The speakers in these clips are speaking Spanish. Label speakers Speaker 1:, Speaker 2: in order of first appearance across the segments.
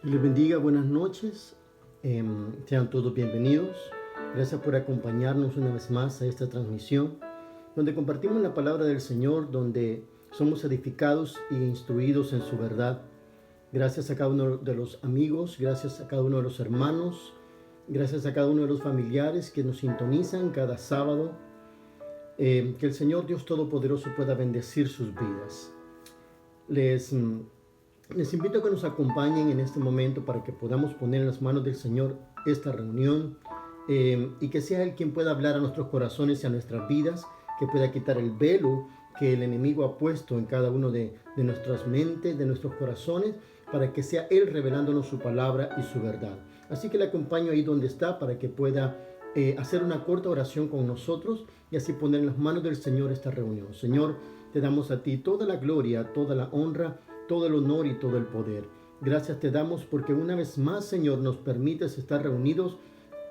Speaker 1: Dios les bendiga, buenas noches. Sean todos bienvenidos. Gracias por acompañarnos una vez más a esta transmisión, donde compartimos la palabra del Señor, donde somos edificados e instruidos en su verdad. Gracias a cada uno de los amigos, gracias a cada uno de los hermanos, gracias a cada uno de los familiares que nos sintonizan cada sábado. Que el Señor Dios Todopoderoso pueda bendecir sus vidas. Les invito a que nos acompañen en este momento para que podamos poner en las manos del Señor esta reunión y que sea Él quien pueda hablar a nuestros corazones y a nuestras vidas, que pueda quitar el velo que el enemigo ha puesto en cada uno de nuestras mentes, de nuestros corazones, para que sea Él revelándonos su palabra y su verdad. Así que le acompaño ahí donde está para que pueda hacer una corta oración con nosotros y así poner en las manos del Señor esta reunión. Señor, te damos a ti toda la gloria, toda la honra, todo el honor y todo el poder. Gracias te damos porque una vez más, Señor, nos permites estar reunidos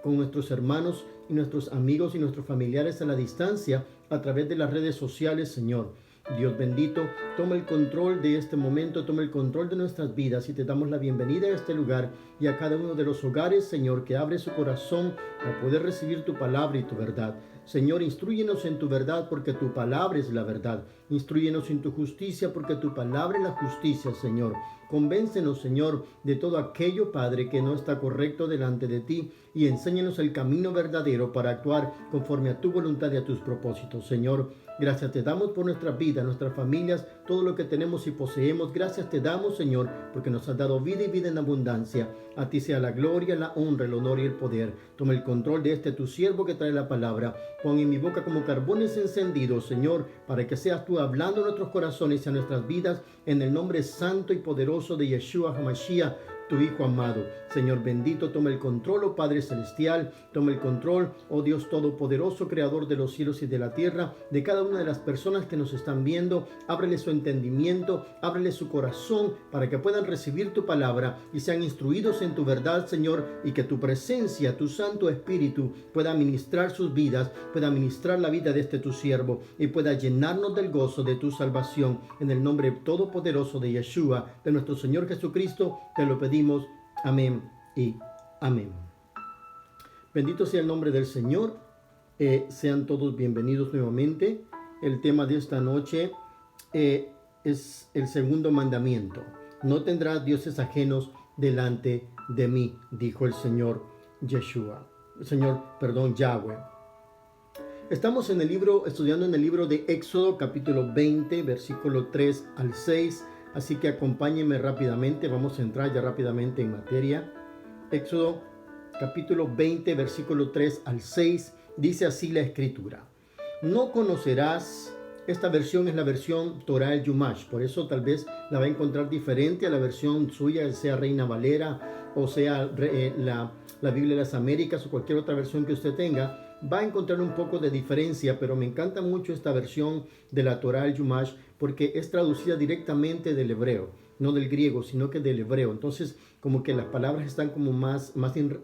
Speaker 1: con nuestros hermanos y nuestros amigos y nuestros familiares a la distancia a través de las redes sociales, Señor. Dios bendito, toma el control de este momento, toma el control de nuestras vidas y te damos la bienvenida a este lugar y a cada uno de los hogares, Señor, que abre su corazón para poder recibir tu palabra y tu verdad. Señor, instrúyenos en tu verdad porque tu palabra es la verdad. Instrúyenos en tu justicia porque tu palabra es la justicia, Señor. Convéncenos, Señor, de todo aquello, Padre, que no está correcto delante de ti y enséñanos el camino verdadero para actuar conforme a tu voluntad y a tus propósitos, Señor. Gracias te damos por nuestras vidas, nuestras familias, todo lo que tenemos y poseemos. Gracias te damos, Señor, porque nos has dado vida y vida en abundancia. A ti sea la gloria, la honra, el honor y el poder. Toma el control de este tu siervo que trae la palabra. Pon en mi boca como carbones encendidos, Señor, para que seas tú hablando a nuestros corazones y a nuestras vidas, en el nombre santo y poderoso de Yeshua HaMashiach, tu Hijo amado. Señor bendito, toma el control, oh Padre Celestial, toma el control, oh Dios Todopoderoso, Creador de los cielos y de la tierra, de cada una de las personas que nos están viendo. Ábrele su entendimiento, ábrele su corazón, para que puedan recibir tu palabra y sean instruidos en tu verdad, Señor, y que tu presencia, tu Santo Espíritu, pueda ministrar sus vidas, pueda ministrar la vida de este tu siervo, y pueda llenarnos del gozo de tu salvación. En el nombre todopoderoso de Yeshua, de nuestro Señor Jesucristo, te lo pedimos. Amén y amén. Bendito sea el nombre del Señor. Sean todos bienvenidos nuevamente. El tema de esta noche es el segundo mandamiento. No tendrás dioses ajenos delante de mí, dijo el Señor Yahweh. Estamos estudiando en el libro de Éxodo, capítulo 20, versículo 3 al 6. Así que acompáñenme rápidamente, vamos a entrar ya rápidamente en materia. Éxodo capítulo 20, versículo 3 al 6, dice así la escritura. No conocerás, esta versión es la versión Torah el Yumash, por eso tal vez la va a encontrar diferente a la versión suya, sea Reina Valera o sea la Biblia de las Américas o cualquier otra versión que usted tenga. Va a encontrar un poco de diferencia, pero me encanta mucho esta versión de la Torah el Yumash porque es traducida directamente del hebreo, no del griego, sino que del hebreo. Entonces, como que las palabras están como más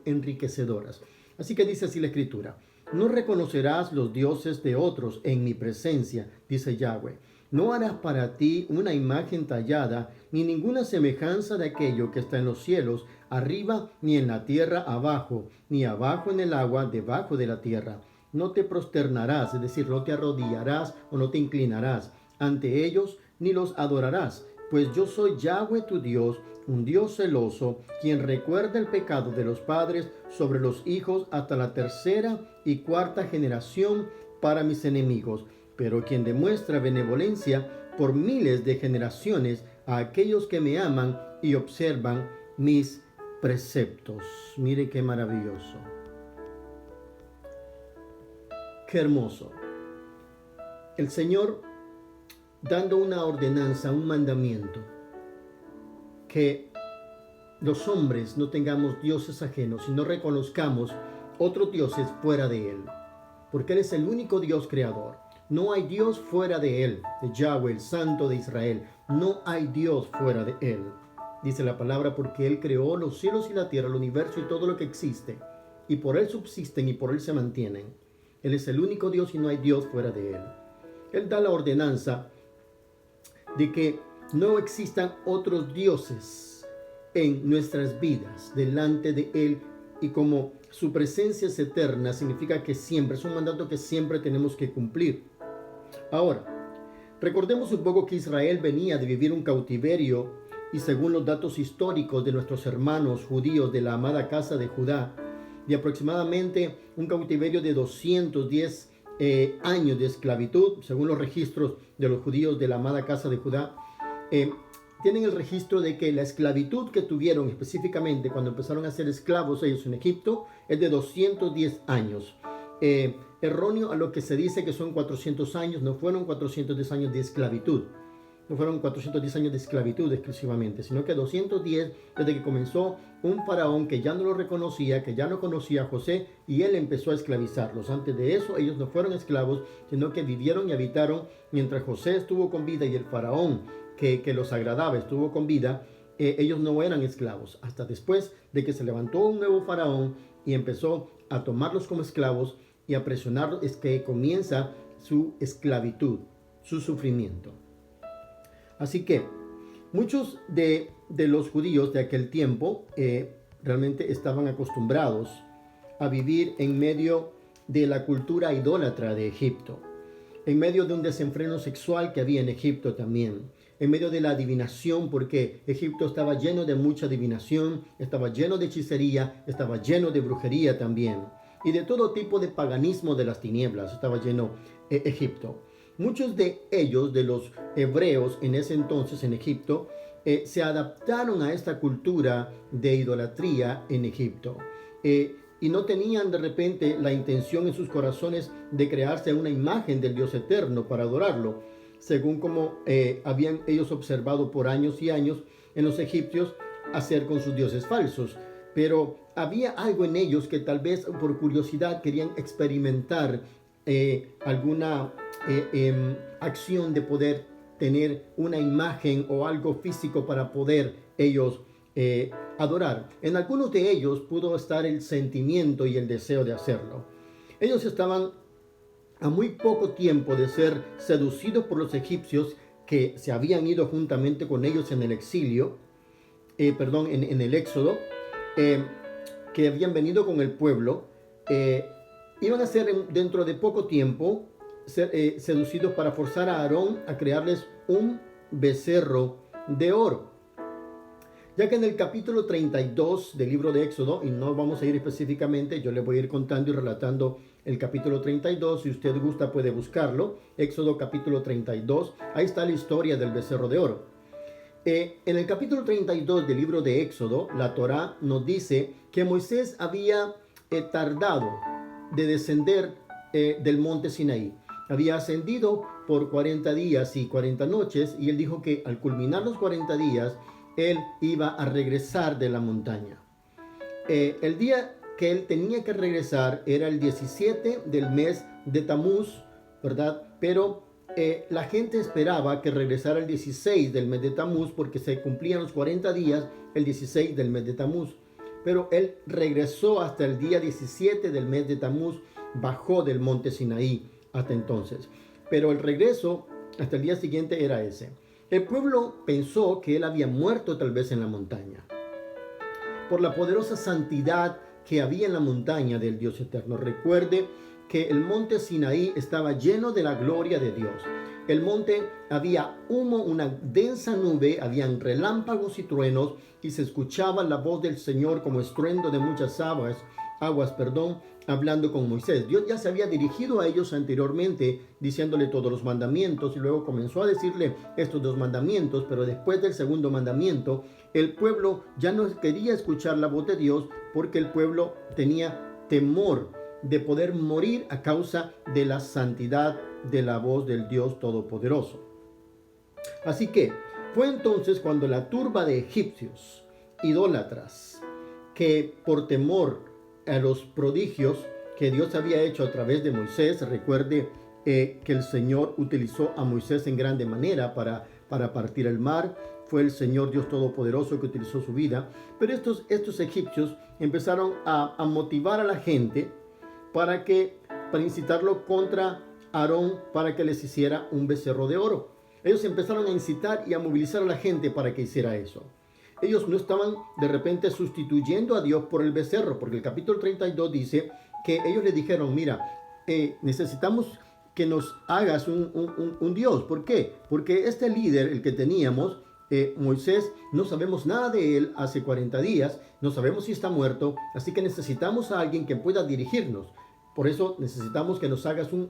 Speaker 1: enriquecedoras. Así que dice así la escritura. No reconocerás los dioses de otros en mi presencia, dice Yahweh. No harás para ti una imagen tallada, ni ninguna semejanza de aquello que está en los cielos arriba, ni en la tierra abajo, ni abajo en el agua debajo de la tierra. No te prosternarás, es decir, no te arrodillarás o no te inclinarás ante ellos, ni los adorarás, pues yo soy Yahweh tu Dios, un Dios celoso, quien recuerda el pecado de los padres sobre los hijos hasta la tercera y cuarta generación para mis enemigos, pero quien demuestra benevolencia por miles de generaciones a aquellos que me aman y observan mis preceptos. Mire qué maravilloso. Qué hermoso. El Señor dando una ordenanza, un mandamiento, que los hombres no tengamos dioses ajenos y no reconozcamos otros dioses fuera de Él, porque Él es el único Dios creador. No hay Dios fuera de Él, de Yahweh, el Santo de Israel. No hay Dios fuera de Él. Dice la palabra, porque Él creó los cielos y la tierra, el universo y todo lo que existe, y por Él subsisten y por Él se mantienen. Él es el único Dios y no hay Dios fuera de Él. Él da la ordenanza de que no existan otros dioses en nuestras vidas delante de Él, y como su presencia es eterna, significa que siempre, es un mandato que siempre tenemos que cumplir. Ahora, recordemos un poco que Israel venía de vivir un cautiverio, y según los datos históricos de nuestros hermanos judíos de la amada casa de Judá, de aproximadamente un cautiverio de 210 años de esclavitud, según los registros de los judíos de la amada casa de Judá. Tienen el registro de que la esclavitud que tuvieron específicamente cuando empezaron a ser esclavos ellos en Egipto es de 210 años. Erróneo a lo que se dice que son 400 años, no fueron 410 años de esclavitud. No fueron 410 años de esclavitud exclusivamente, sino que 210 desde que comenzó un faraón que ya no lo reconocía, que ya no conocía a José, y él empezó a esclavizarlos. Antes de eso, ellos no fueron esclavos, sino que vivieron y habitaron mientras José estuvo con vida y el faraón que los agradaba estuvo con vida. Ellos no eran esclavos, hasta después de que se levantó un nuevo faraón y empezó a tomarlos como esclavos y a presionarlos, es que comienza su esclavitud, su sufrimiento. Así que muchos de los judíos de aquel tiempo realmente estaban acostumbrados a vivir en medio de la cultura idólatra de Egipto, en medio de un desenfreno sexual que había en Egipto también, en medio de la adivinación, porque Egipto estaba lleno de mucha adivinación, estaba lleno de hechicería, estaba lleno de brujería también, y de todo tipo de paganismo de las tinieblas estaba lleno Egipto. Muchos de ellos, de los hebreos en ese entonces en Egipto, se adaptaron a esta cultura de idolatría en Egipto. Y no tenían de repente la intención en sus corazones de crearse una imagen del Dios eterno para adorarlo, según como habían ellos observado por años y años en los egipcios hacer con sus dioses falsos. Pero había algo en ellos que tal vez por curiosidad querían experimentar alguna acción de poder tener una imagen o algo físico para poder ellos adorar. En algunos de ellos pudo estar el sentimiento y el deseo de hacerlo. Ellos estaban a muy poco tiempo de ser seducidos por los egipcios que se habían ido juntamente con ellos en el exilio, en el éxodo, que habían venido con el pueblo. Iban a ser dentro de poco tiempo ser seducidos para forzar a Aarón a crearles un becerro de oro. Ya que en el capítulo 32 del libro de Éxodo, y no vamos a ir específicamente, yo les voy a ir contando y relatando el capítulo 32, si usted gusta puede buscarlo, Éxodo capítulo 32, ahí está la historia del becerro de oro. En el capítulo 32 del libro de Éxodo, la Torá nos dice que Moisés había tardado de descender del monte Sinaí. Había ascendido por 40 días y 40 noches, y él dijo que al culminar los 40 días, él iba a regresar de la montaña. El día que él tenía que regresar era el 17 del mes de Tamuz, ¿verdad? Pero la gente esperaba que regresara el 16 del mes de Tamuz, porque se cumplían los 40 días el 16 del mes de Tamuz. Pero él regresó hasta el día 17 del mes de Tamuz, bajó del monte Sinaí hasta entonces. Pero el regreso hasta el día siguiente era ese. El pueblo pensó que él había muerto tal vez en la montaña, por la poderosa santidad que había en la montaña del Dios eterno. Recuerde que el monte Sinaí estaba lleno de la gloria de Dios. El monte había humo, una densa nube, habían relámpagos y truenos, y se escuchaba la voz del Señor como estruendo de muchas aguas, hablando con Moisés. Dios ya se había dirigido a ellos anteriormente, diciéndole todos los mandamientos, y luego comenzó a decirle estos dos mandamientos, pero después del segundo mandamiento, el pueblo ya no quería escuchar la voz de Dios, porque el pueblo tenía temor de poder morir a causa de la santidad de la voz del Dios Todopoderoso. Así que fue entonces cuando la turba de egipcios idólatras, que por temor a los prodigios que Dios había hecho a través de Moisés, recuerde que el Señor utilizó a Moisés en grande manera para partir el mar, fue el Señor Dios Todopoderoso que utilizó su vida, pero estos egipcios empezaron a motivar a la gente para incitarlo contra Aarón, para que les hiciera un becerro de oro. Ellos empezaron a incitar y a movilizar a la gente para que hiciera eso. ellos no estaban de repente sustituyendo a Dios por el becerro, porque el capítulo 32 dice que ellos le dijeron, mira, necesitamos que nos hagas un Dios. ¿Por qué? Porque este líder, el que teníamos, Moisés, no sabemos nada de él hace 40 días, no sabemos si está muerto, así que necesitamos a alguien que pueda dirigirnos. Por eso necesitamos que nos hagas un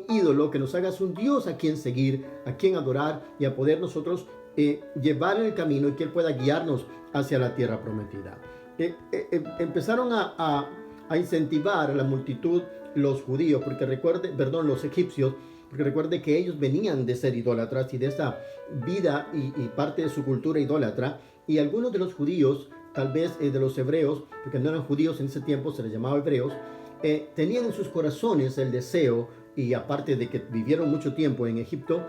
Speaker 1: ídolo, que nos hagas un Dios a quien seguir, a quien adorar y a poder nosotros llevar en el camino y que Él pueda guiarnos hacia la tierra prometida. Empezaron a incentivar a la multitud los judíos, los egipcios, porque recuerde que ellos venían de ser idólatras y de esa vida y parte de su cultura idólatra, y algunos de los judíos, tal vez de los hebreos, porque no eran judíos en ese tiempo, se les llamaba hebreos, tenían en sus corazones el deseo, y aparte de que vivieron mucho tiempo en Egipto,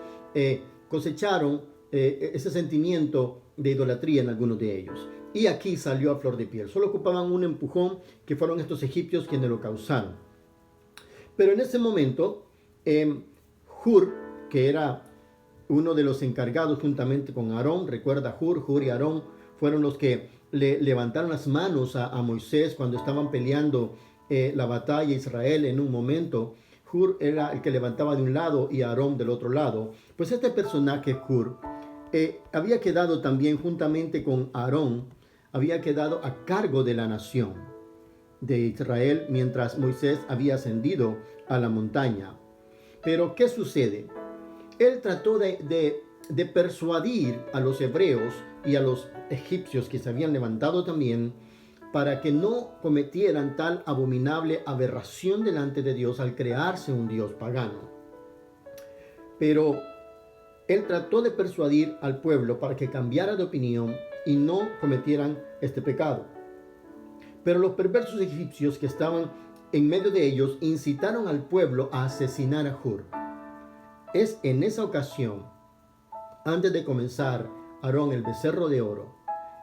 Speaker 1: cosecharon ese sentimiento de idolatría en algunos de ellos. Y aquí salió a flor de piel. Solo ocupaban un empujón, que fueron estos egipcios quienes lo causaron. Pero en ese momento, Hur, que era uno de los encargados juntamente con Aarón, recuerda, Hur y Aarón fueron los que le levantaron las manos a Moisés cuando estaban peleando la batalla Israel en un momento. Hur era el que levantaba de un lado y Aarón del otro lado. Pues este personaje, Hur, había quedado también juntamente con Aarón, había quedado a cargo de la nación de Israel mientras Moisés había ascendido a la montaña. Pero ¿qué sucede? Él trató de persuadir a los hebreos y a los egipcios que se habían levantado también para que no cometieran tal abominable aberración delante de Dios al crearse un Dios pagano. Pero él trató de persuadir al pueblo para que cambiara de opinión y no cometieran este pecado. Pero los perversos egipcios que estaban en medio de ellos incitaron al pueblo a asesinar a Hur. Es en esa ocasión, antes de comenzar Aarón el becerro de oro,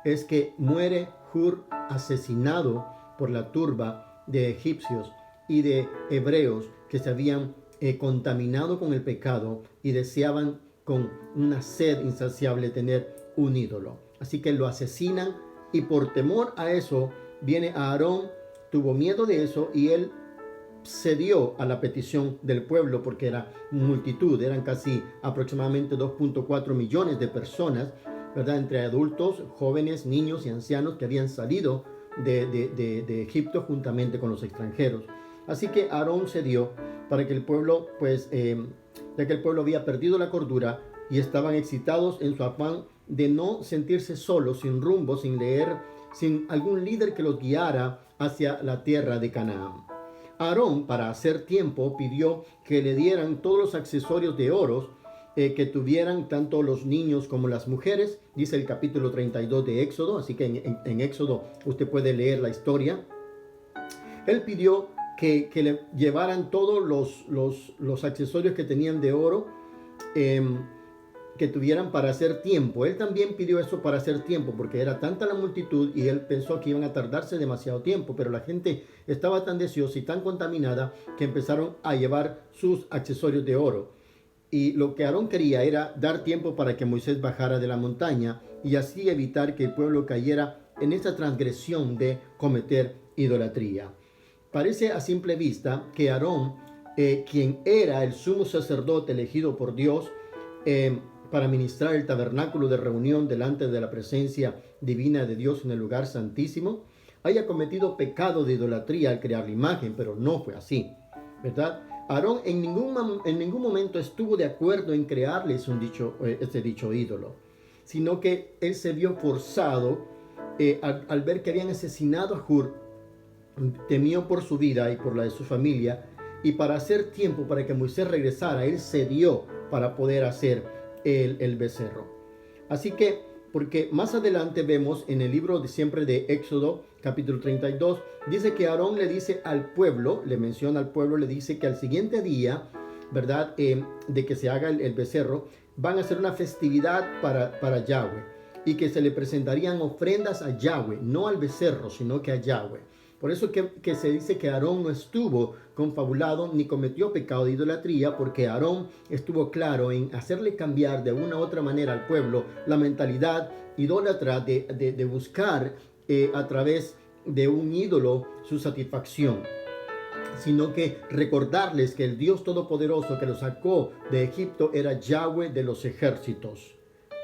Speaker 1: es que muere Hur asesinado por la turba de egipcios y de hebreos que se habían contaminado con el pecado y deseaban con una sed insaciable tener un ídolo. Así que lo asesinan, y por temor a eso viene Aarón, tuvo miedo de eso y él cedió a la petición del pueblo, porque era multitud, eran casi aproximadamente 2.4 millones de personas, ¿verdad? Entre adultos, jóvenes, niños y ancianos que habían salido de Egipto juntamente con los extranjeros. Así que Aarón cedió para que el pueblo, ya que el pueblo había perdido la cordura y estaban excitados en su afán de no sentirse solos, sin rumbo, sin leer, sin algún líder que los guiara hacia la tierra de Canaán. Aarón, para hacer tiempo, pidió que le dieran todos los accesorios de oro que tuvieran tanto los niños como las mujeres, dice el capítulo 32 de Éxodo, así que en Éxodo usted puede leer la historia. Él pidió que le llevaran todos los accesorios que tenían de oro, que tuvieran para hacer tiempo. Él también pidió eso para hacer tiempo, porque era tanta la multitud y él pensó que iban a tardarse demasiado tiempo, pero la gente estaba tan deseosa y tan contaminada que empezaron a llevar sus accesorios de oro. Y lo que Aarón quería era dar tiempo para que Moisés bajara de la montaña y así evitar que el pueblo cayera en esa transgresión de cometer idolatría. Parece a simple vista que Aarón, quien era el sumo sacerdote elegido por Dios para ministrar el tabernáculo de reunión delante de la presencia divina de Dios en el lugar santísimo, haya cometido pecado de idolatría al crear la imagen, pero no fue así, ¿verdad? Aarón en ningún momento estuvo de acuerdo en crearles este dicho ídolo, sino que él se vio forzado al ver que habían asesinado a Hur, temió por su vida y por la de su familia, y para hacer tiempo para que Moisés regresara, él cedió para poder hacer el becerro. Así que, porque más adelante vemos en el libro de Éxodo, capítulo 32, dice que Aarón le dice al pueblo, le menciona al pueblo, le dice que al siguiente día, ¿verdad? De que se haga el becerro, van a hacer una festividad para Yahweh, y que se le presentarían ofrendas a Yahweh, no al becerro, sino que a Yahweh. Por eso que se dice que Aarón no estuvo confabulado ni cometió pecado de idolatría, porque Aarón estuvo claro en hacerle cambiar de una u otra manera al pueblo la mentalidad idólatra de buscar a través de un ídolo su satisfacción, sino que recordarles que el Dios Todopoderoso que los sacó de Egipto era Yahweh de los ejércitos.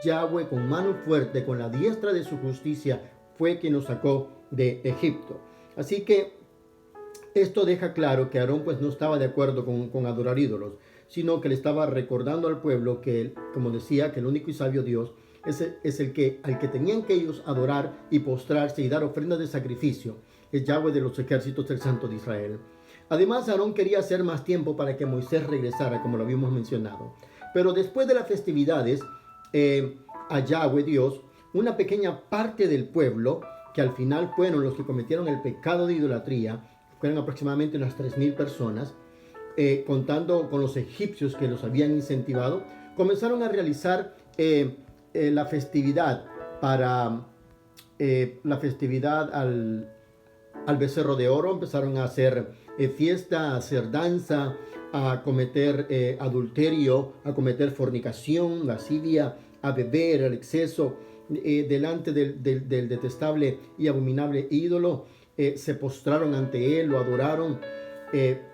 Speaker 1: Yahweh, con mano fuerte, con la diestra de su justicia, fue quien los sacó de Egipto. Así que esto deja claro que Aarón pues no estaba de acuerdo con adorar ídolos, sino que le estaba recordando al pueblo que, como decía, que el único y sabio Dios es el que, al que tenían que ellos adorar y postrarse y dar ofrendas de sacrificio. Es Yahweh de los ejércitos, el Santo de Israel. Además, Aarón quería hacer más tiempo para que Moisés regresara, como lo habíamos mencionado. Pero después de las festividades, a Yahweh Dios, una pequeña parte del pueblo, que al final fueron los que cometieron el pecado de idolatría, fueron aproximadamente unas 3,000 personas, contando con los egipcios que los habían incentivado, comenzaron a realizar la festividad para la festividad al becerro de oro. Empezaron a hacer fiesta, a hacer danza, a cometer adulterio, a cometer fornicación, lascivia, a beber al exceso delante del detestable y abominable ídolo. Se postraron ante él, lo adoraron,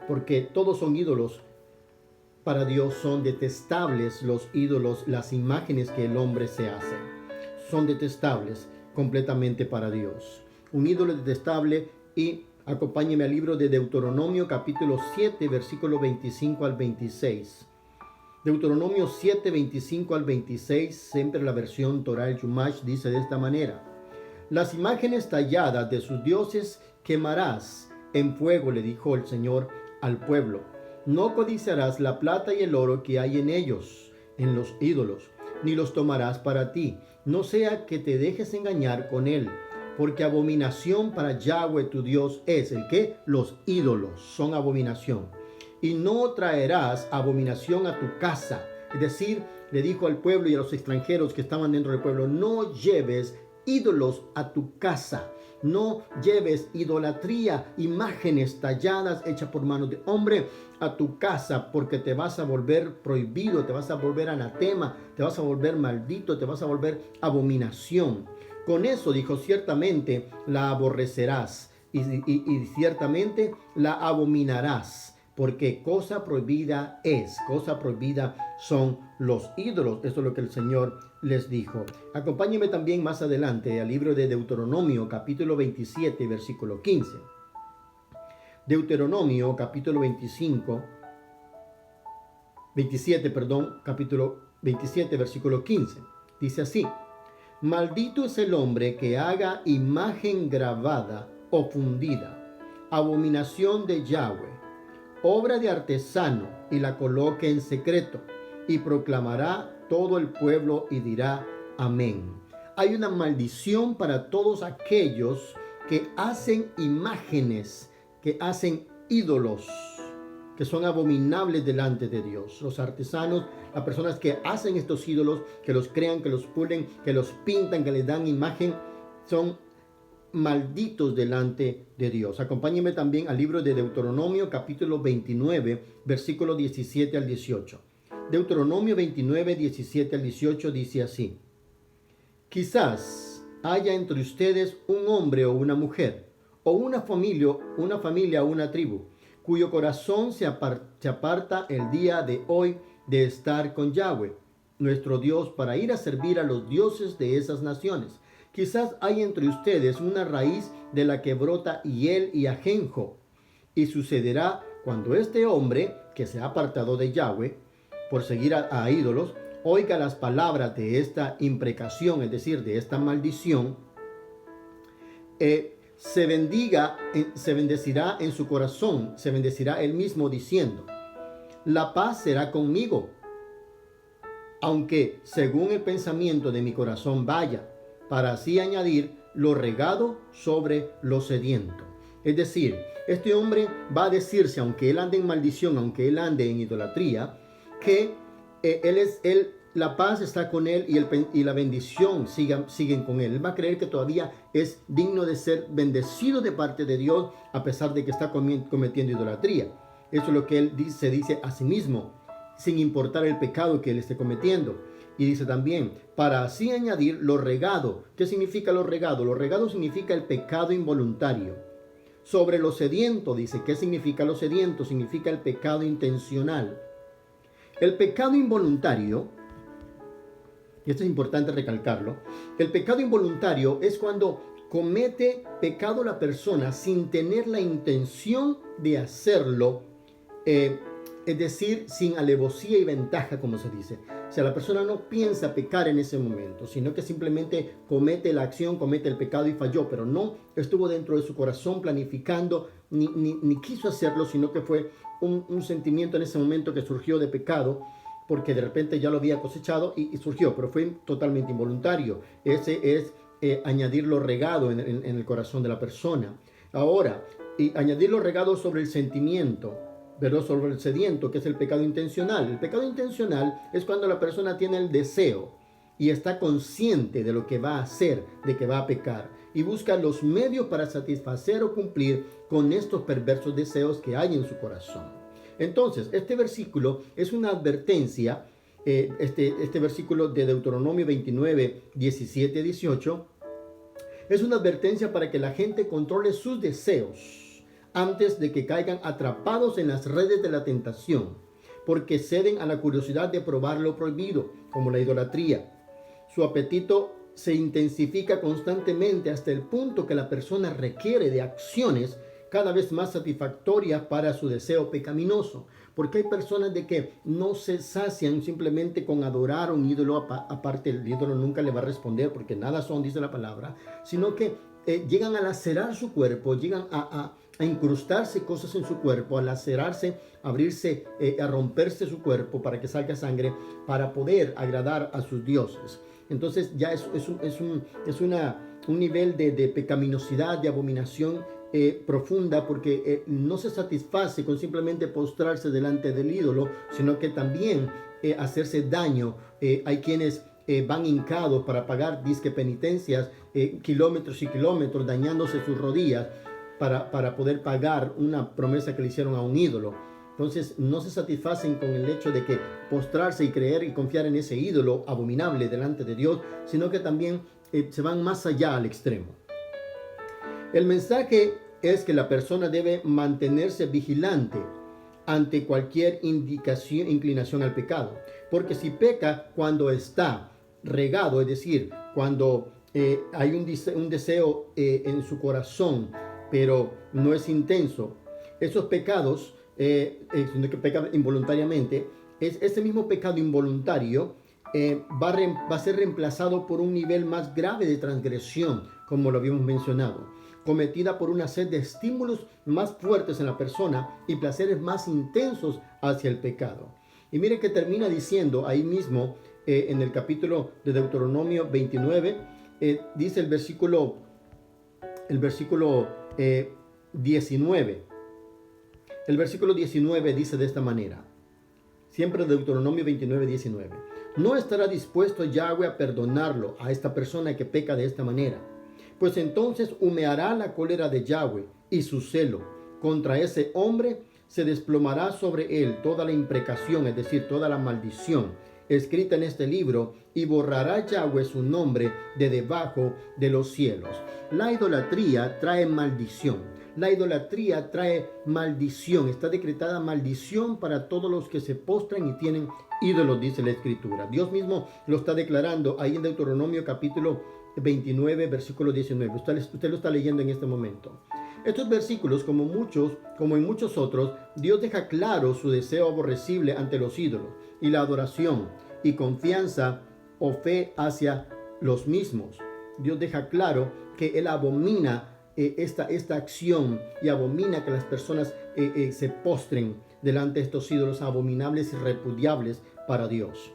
Speaker 1: porque todos son ídolos. Para Dios son detestables los ídolos, las imágenes que el hombre se hace. Son detestables completamente para Dios. Un ídolo detestable. Y acompáñeme al libro de Deuteronomio capítulo 7, versículo 25 al 26. Deuteronomio 7, 25 al 26, siempre la versión Torah el Chumash, dice de esta manera: las imágenes talladas de sus dioses quemarás en fuego, le dijo el Señor al pueblo. No codiciarás la plata y el oro que hay en ellos, en los ídolos, ni los tomarás para ti, no sea que te dejes engañar con él. Porque abominación para Yahweh tu Dios es el que los ídolos son abominación. Y no traerás abominación a tu casa. Es decir, le dijo al pueblo y a los extranjeros que estaban dentro del pueblo: no lleves ídolos a tu casa. No lleves idolatría, imágenes talladas hechas por manos de hombre a tu casa, porque te vas a volver prohibido, te vas a volver anatema, te vas a volver maldito, te vas a volver abominación. Con eso, dijo, ciertamente la aborrecerás y ciertamente la abominarás, porque cosa prohibida es, cosa prohibida son los ídolos. Eso es lo que el Señor les dijo. Acompáñenme también más adelante al libro de Deuteronomio, capítulo 27, versículo 15. Deuteronomio, capítulo 27, versículo 15. Dice así: maldito es el hombre que haga imagen grabada o fundida, abominación de Yahweh, obra de artesano, y la coloque en secreto, y proclamará todo el pueblo y dirá amén. Hay una maldición para todos aquellos que hacen imágenes, que hacen ídolos, que son abominables delante de Dios. Los artesanos, las personas que hacen estos ídolos, que los crean, que los pulen, que los pintan, que les dan imagen, son malditos delante de Dios. Acompáñenme también al libro de Deuteronomio capítulo 29, versículo 17 al 18. Deuteronomio 29, 17 al 18 dice así: quizás haya entre ustedes un hombre o una mujer, o una familia o una tribu, cuyo corazón se aparta el día de hoy de estar con Yahweh, nuestro Dios, para ir a servir a los dioses de esas naciones. Quizás hay entre ustedes una raíz de la que brota hiel y ajenjo. Y sucederá cuando este hombre, que se ha apartado de Yahweh por seguir a ídolos, oiga las palabras de esta imprecación, es decir, de esta maldición, se bendecirá en su corazón, se bendecirá él mismo diciendo: la paz será conmigo, aunque según el pensamiento de mi corazón vaya, para así añadir lo regado sobre lo sediento. Es decir, este hombre va a decirse, aunque él ande en maldición, aunque él ande en idolatría, que él la paz está con él y la bendición siguen con él. Él va a creer que todavía es digno de ser bendecido de parte de Dios a pesar de que está cometiendo idolatría. Eso es lo que él dice a sí mismo, sin importar el pecado que él esté cometiendo. Y dice también, para así añadir lo regado. ¿Qué significa lo regado? Lo regado significa el pecado involuntario. Sobre lo sediento, dice, ¿qué significa lo sediento? Significa el pecado intencional. El pecado involuntario, y esto es importante recalcarlo, el pecado involuntario es cuando comete pecado la persona sin tener la intención de hacerlo, es decir, sin alevosía y ventaja, como se dice. O sea, la persona no piensa pecar en ese momento, sino que simplemente comete la acción, comete el pecado y falló, pero no estuvo dentro de su corazón planificando, ni quiso hacerlo, sino que fue un sentimiento en ese momento que surgió de pecado, porque de repente ya lo había cosechado y surgió, pero fue totalmente involuntario. Ese es añadir lo regado en el corazón de la persona. Ahora, y añadir lo regado sobre el sentimiento, pero sobre el sediento, que es el pecado intencional. El pecado intencional es cuando la persona tiene el deseo y está consciente de lo que va a hacer, de que va a pecar, y busca los medios para satisfacer o cumplir con estos perversos deseos que hay en su corazón. Entonces, este versículo es una advertencia, este versículo de Deuteronomio 29, 17, 18, es una advertencia para que la gente controle sus deseos antes de que caigan atrapados en las redes de la tentación, porque ceden a la curiosidad de probar lo prohibido, como la idolatría. Su apetito se intensifica constantemente hasta el punto que la persona requiere de acciones cada vez más satisfactorias para su deseo pecaminoso, porque hay personas de que no se sacian simplemente con adorar a un ídolo, aparte el ídolo nunca le va a responder porque nada son, dice la palabra, sino que llegan a lacerar su cuerpo, llegan a incrustarse cosas en su cuerpo, a lacerarse, abrirse, a romperse su cuerpo para que salga sangre, para poder agradar a sus dioses. Entonces ya es un nivel de pecaminosidad, de abominación profunda, porque no se satisface con simplemente postrarse delante del ídolo, sino que también hacerse daño. Hay quienes van hincados para pagar disque penitencias, kilómetros y kilómetros, dañándose sus rodillas para poder pagar una promesa que le hicieron a un ídolo. Entonces no se satisfacen con el hecho de que postrarse y creer y confiar en ese ídolo abominable delante de Dios, sino que también se van más allá al extremo. El mensaje es que la persona debe mantenerse vigilante ante cualquier inclinación al pecado, porque si peca cuando está regado, es decir, cuando hay un deseo en su corazón, pero no es intenso, esos pecados, sino que peca involuntariamente, ese mismo pecado involuntario va a ser reemplazado por un nivel más grave de transgresión, como lo habíamos mencionado, cometida por una sed de estímulos más fuertes en la persona y placeres más intensos hacia el pecado. Y mire que termina diciendo ahí mismo, en el capítulo de Deuteronomio 29, dice el versículo 19. El versículo 19 dice de esta manera, siempre Deuteronomio 29, 19. No estará dispuesto Yahweh a perdonarlo a esta persona que peca de esta manera, pues entonces humeará la cólera de Yahweh y su celo contra ese hombre se desplomará sobre él toda la imprecación, es decir, toda la maldición escrita en este libro, y borrará Yahweh su nombre de debajo de los cielos. La idolatría trae maldición. La idolatría trae maldición. Está decretada maldición para todos los que se postran y tienen ídolos, dice la Escritura. Dios mismo lo está declarando ahí en Deuteronomio capítulo 29, versículo 19. Usted lo está leyendo en este momento. Estos versículos, como en muchos otros, Dios deja claro su deseo aborrecible ante los ídolos y la adoración y confianza o fe hacia los mismos. Dios deja claro que Él abomina esta acción y abomina que las personas se postren delante de estos ídolos abominables y repudiables para Dios.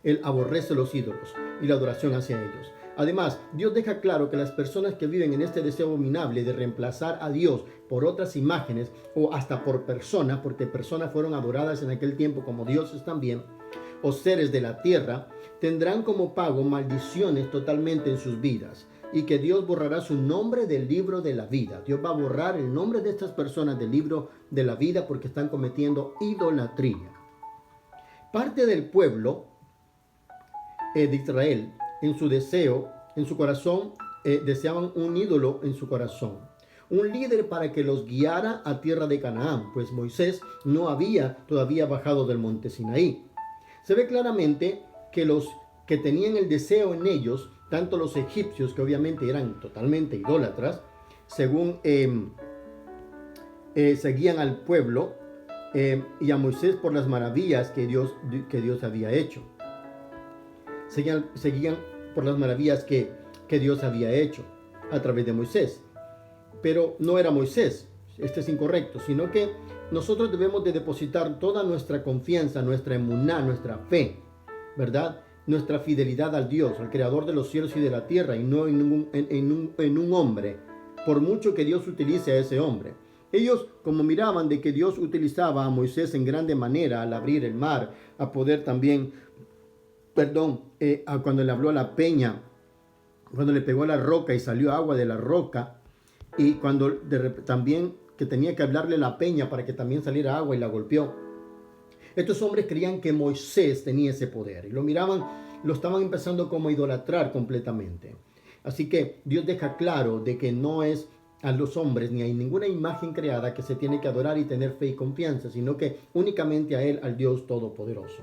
Speaker 1: Él aborrece los ídolos y la adoración hacia ellos. Además, Dios deja claro que las personas que viven en este deseo abominable de reemplazar a Dios por otras imágenes o hasta por personas, porque personas fueron adoradas en aquel tiempo como dioses también, o seres de la tierra, tendrán como pago maldiciones totalmente en sus vidas, y que Dios borrará su nombre del libro de la vida. Dios va a borrar el nombre de estas personas del libro de la vida porque están cometiendo idolatría. Parte del pueblo de Israel, en su deseo, en su corazón, deseaban un ídolo en su corazón, un líder para que los guiara a tierra de Canaán, pues Moisés no había todavía bajado del monte Sinaí. Se ve claramente que los que tenían el deseo en ellos, tanto los egipcios, que obviamente eran totalmente idólatras, según seguían al pueblo y a Moisés por las maravillas que Dios había hecho. Seguían por las maravillas que Dios había hecho a través de Moisés. Pero no era Moisés, este es incorrecto, sino que nosotros debemos de depositar toda nuestra confianza, nuestra emuná, nuestra fe, ¿verdad? Nuestra fidelidad al Dios, al creador de los cielos y de la tierra, y no en un hombre, por mucho que Dios utilice a ese hombre. Ellos, como miraban de que Dios utilizaba a Moisés en grande manera al abrir el mar, a poder también, cuando le habló a la peña, cuando le pegó a la roca y salió agua de la roca, y cuando también que tenía que hablarle a la peña para que también saliera agua y la golpeó. Estos hombres creían que Moisés tenía ese poder y lo miraban, lo estaban empezando como a idolatrar completamente. Así que Dios deja claro de que no es a los hombres ni hay ninguna imagen creada que se tiene que adorar y tener fe y confianza, sino que únicamente a Él, al Dios Todopoderoso.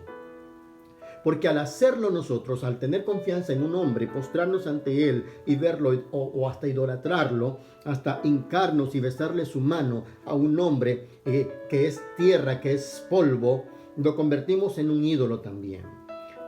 Speaker 1: Porque al hacerlo nosotros, al tener confianza en un hombre, postrarnos ante él y verlo o hasta idolatrarlo, hasta hincarnos y besarle su mano a un hombre que es tierra, que es polvo, lo convertimos en un ídolo también.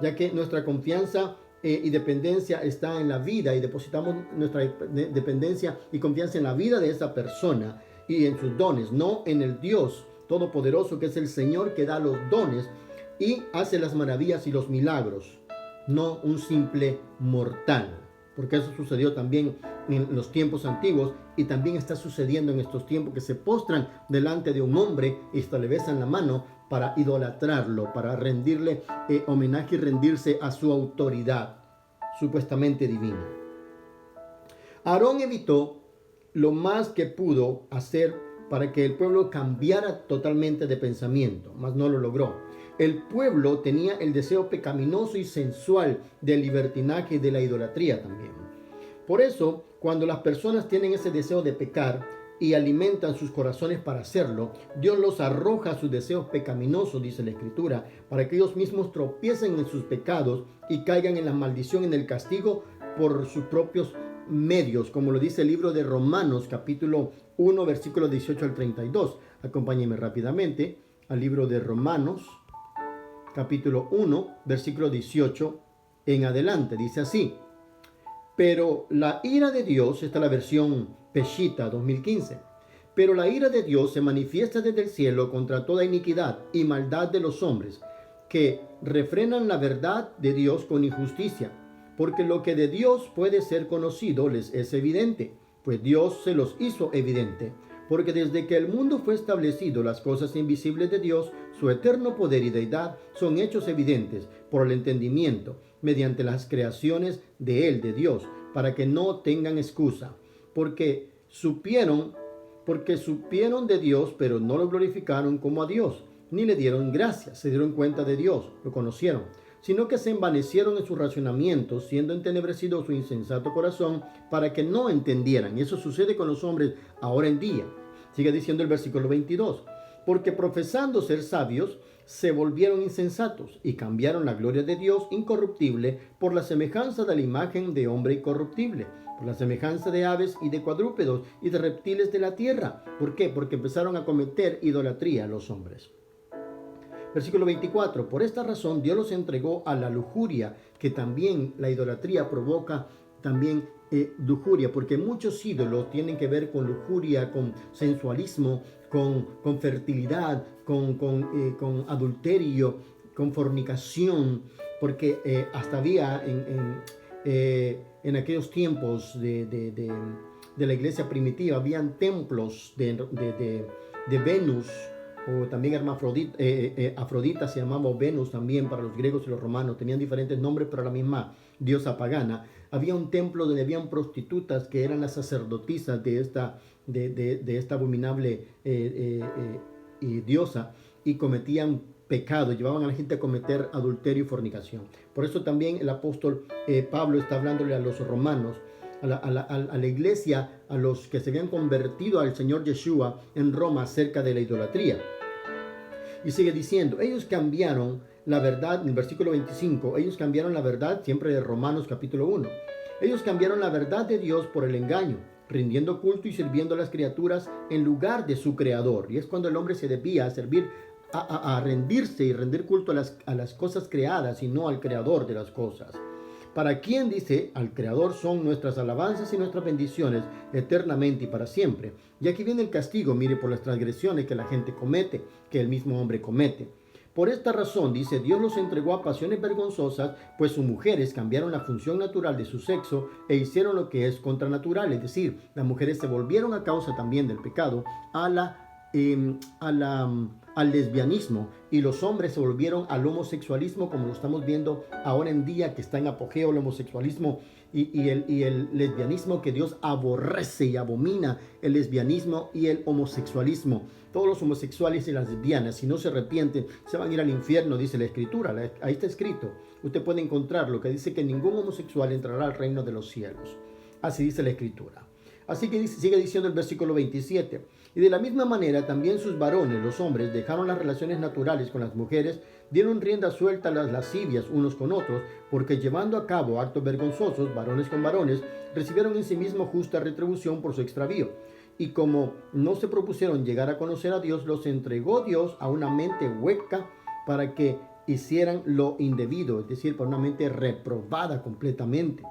Speaker 1: Ya que nuestra confianza y dependencia está en la vida y depositamos nuestra dependencia y confianza en la vida de esa persona y en sus dones, no en el Dios Todopoderoso que es el Señor que da los dones y hace las maravillas y los milagros, no un simple mortal, porque eso sucedió también en los tiempos antiguos y también está sucediendo en estos tiempos que se postran delante de un hombre y hasta le besan la mano para idolatrarlo, para rendirle homenaje y rendirse a su autoridad supuestamente divina. Aarón evitó lo más que pudo hacer para que el pueblo cambiara totalmente de pensamiento, mas no lo logró. El pueblo tenía el deseo pecaminoso y sensual del libertinaje y de la idolatría también. Por eso, cuando las personas tienen ese deseo de pecar y alimentan sus corazones para hacerlo, Dios los arroja a sus deseos pecaminosos, dice la Escritura, para que ellos mismos tropiecen en sus pecados y caigan en la maldición, en el castigo por sus propios medios, como lo dice el libro de Romanos, capítulo 1, versículos 18 al 32. Acompáñenme rápidamente al libro de Romanos, capítulo 1, versículo 18 en adelante. Dice así: pero la ira de Dios, esta es la versión Peshitta 2015, pero la ira de Dios se manifiesta desde el cielo contra toda iniquidad y maldad de los hombres, que refrenan la verdad de Dios con injusticia, porque lo que de Dios puede ser conocido les es evidente, pues Dios se los hizo evidente. Porque desde que el mundo fue establecido, las cosas invisibles de Dios, su eterno poder y deidad, son hechos evidentes por el entendimiento, mediante las creaciones de Él, de Dios, para que no tengan excusa. Porque supieron de Dios, pero no lo glorificaron como a Dios, ni le dieron gracias, se dieron cuenta de Dios, lo conocieron, sino que se envanecieron en sus razonamientos, siendo entenebrecido su insensato corazón, para que no entendieran. Y eso sucede con los hombres ahora en día. Sigue diciendo el versículo 22. Porque profesando ser sabios, se volvieron insensatos y cambiaron la gloria de Dios incorruptible por la semejanza de la imagen de hombre incorruptible, por la semejanza de aves y de cuadrúpedos y de reptiles de la tierra. ¿Por qué? Porque empezaron a cometer idolatría los hombres. Versículo 24. Por esta razón Dios los entregó a la lujuria, que también la idolatría provoca también lujuria, porque muchos ídolos tienen que ver con lujuria, con sensualismo, con fertilidad, con adulterio, con fornicación, porque hasta había en aquellos tiempos de la iglesia primitiva, habían templos de Venus, o también Afrodita se llamaba Venus también para los griegos y los romanos, tenían diferentes nombres pero la misma diosa pagana. Había un templo donde habían prostitutas que eran las sacerdotisas de esta abominable diosa, y cometían pecado, llevaban a la gente a cometer adulterio y fornicación. Por eso también el apóstol Pablo está hablándole a los romanos, a la iglesia, a los que se habían convertido al Señor Yeshua en Roma acerca de la idolatría. Y sigue diciendo, ellos cambiaron la verdad, en el versículo 25, ellos cambiaron la verdad, siempre de Romanos capítulo 1. Ellos cambiaron la verdad de Dios por el engaño, rindiendo culto y sirviendo a las criaturas en lugar de su creador. Y es cuando el hombre se desvía a servir, a rendirse y rendir culto a las cosas creadas y no al creador de las cosas. Para quien, dice, al creador son nuestras alabanzas y nuestras bendiciones eternamente y para siempre. Y aquí viene el castigo, mire, por las transgresiones que la gente comete, que el mismo hombre comete. Por esta razón, dice, Dios los entregó a pasiones vergonzosas, pues sus mujeres cambiaron la función natural de su sexo e hicieron lo que es contranatural, es decir, las mujeres se volvieron a causa también del pecado al lesbianismo, y los hombres se volvieron al homosexualismo, como lo estamos viendo ahora en día, que está en apogeo el homosexualismo y el lesbianismo, que Dios aborrece y abomina el lesbianismo y el homosexualismo. Todos los homosexuales y las lesbianas, si no se arrepienten, se van a ir al infierno, dice la Escritura. Ahí está escrito. Usted puede encontrar lo que dice que ningún homosexual entrará al reino de los cielos. Así dice la Escritura. Así que sigue diciendo el versículo 27. Y de la misma manera también sus varones, los hombres, dejaron las relaciones naturales con las mujeres, dieron rienda suelta a las lascivias unos con otros, porque llevando a cabo actos vergonzosos, varones con varones, recibieron en sí mismo justa retribución por su extravío. Y como no se propusieron llegar a conocer a Dios, los entregó Dios a una mente hueca para que hicieran lo indebido, es decir, para una mente reprobada completamente.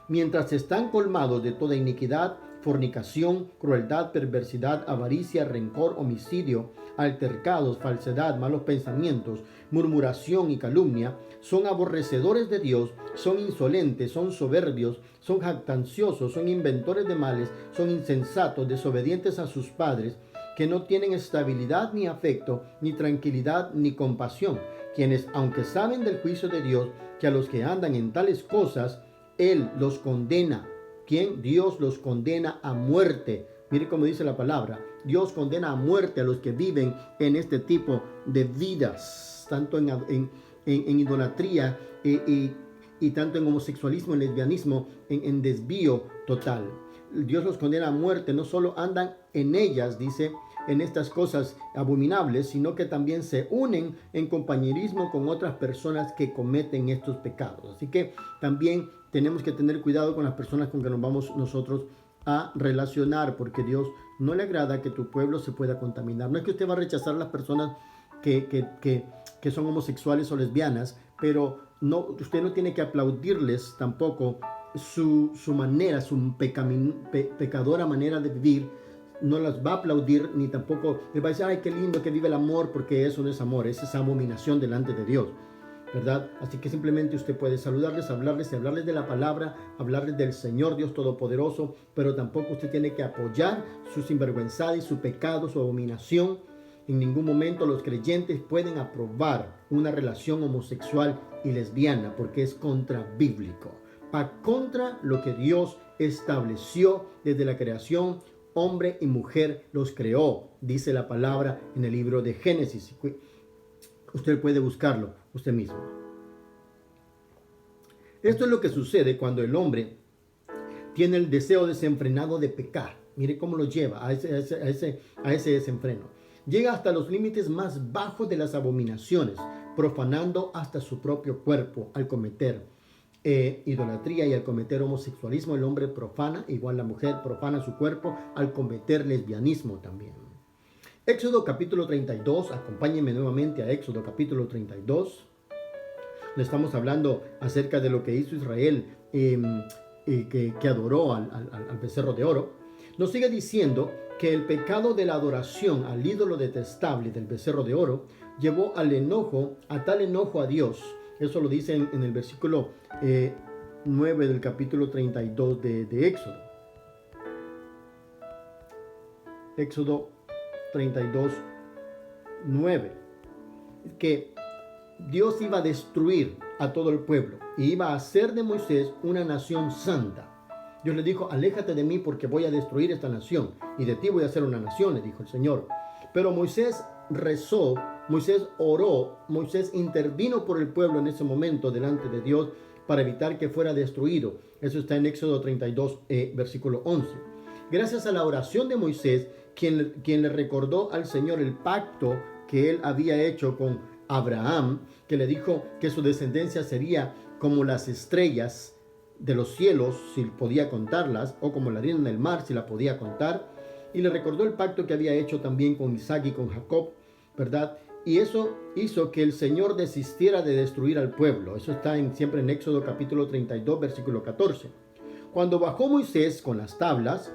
Speaker 1: Mientras están colmados de toda iniquidad, fornicación, crueldad, perversidad, avaricia, rencor, homicidio, altercados, falsedad, malos pensamientos, murmuración y calumnia, son aborrecedores de Dios, son insolentes, son soberbios, son jactanciosos, son inventores de males, son insensatos, desobedientes a sus padres, que no tienen estabilidad ni afecto, ni tranquilidad ni compasión, quienes, aunque saben del juicio de Dios, que a los que andan en tales cosas, Él los condena. ¿Quién? Dios los condena a muerte. Mire cómo dice la palabra. Dios condena a muerte a los que viven en este tipo de vidas, tanto en idolatría y tanto en homosexualismo, en lesbianismo, en desvío total. Dios los condena a muerte. No solo andan en ellas, dice, en estas cosas abominables, sino que también se unen en compañerismo con otras personas que cometen estos pecados. Así que también tenemos que tener cuidado con las personas con que nos vamos nosotros a relacionar, porque Dios no le agrada que tu pueblo se pueda contaminar. No es que usted va a rechazar a las personas que son homosexuales o lesbianas, pero no, usted no tiene que aplaudirles tampoco su manera, su pecadora manera de vivir. No las va a aplaudir, ni tampoco les va a decir, ay, qué lindo que vive el amor, porque eso no es amor, es esa abominación delante de Dios, ¿verdad? Así que simplemente usted puede saludarles, hablarles de la palabra, hablarles del Señor Dios Todopoderoso, pero tampoco usted tiene que apoyar su sinvergüenzada y su pecado, su abominación. En ningún momento los creyentes pueden aprobar una relación homosexual y lesbiana, porque es contrabíblico, va contra lo que Dios estableció desde la creación. Hombre y mujer los creó, dice la palabra en el libro de Génesis. Usted puede buscarlo usted mismo. Esto es lo que sucede cuando el hombre tiene el deseo desenfrenado de pecar. Mire cómo lo lleva a ese desenfreno. Llega hasta los límites más bajos de las abominaciones, profanando hasta su propio cuerpo al cometer idolatría y al cometer homosexualismo. El hombre profana, igual la mujer profana su cuerpo al cometer lesbianismo también. Éxodo capítulo 32, acompáñenme nuevamente a Éxodo capítulo 32. Le estamos hablando acerca de lo que hizo Israel, que adoró al becerro de oro. Nos sigue diciendo que el pecado de la adoración al ídolo detestable del becerro de oro llevó a tal enojo a Dios. Eso lo dice en el versículo 9 del capítulo 32 de Éxodo. Éxodo 32, 9, que Dios iba a destruir a todo el pueblo y iba a hacer de Moisés una nación santa. Dios le dijo, aléjate de mí porque voy a destruir esta nación y de ti voy a hacer una nación, le dijo el Señor. Pero Moisés rezó, Moisés oró, Moisés intervino por el pueblo en ese momento delante de Dios para evitar que fuera destruido. Eso está en Éxodo 32, versículo 11. Gracias a la oración de Moisés, quien le recordó al Señor el pacto que él había hecho con Abraham, que le dijo que su descendencia sería como las estrellas de los cielos, si podía contarlas, o como la arena en el mar, si la podía contar. Y le recordó el pacto que había hecho también con Isaac y con Jacob, ¿verdad? Y eso hizo que el Señor desistiera de destruir al pueblo. Eso está siempre en Éxodo capítulo 32, versículo 14. Cuando bajó Moisés con las tablas,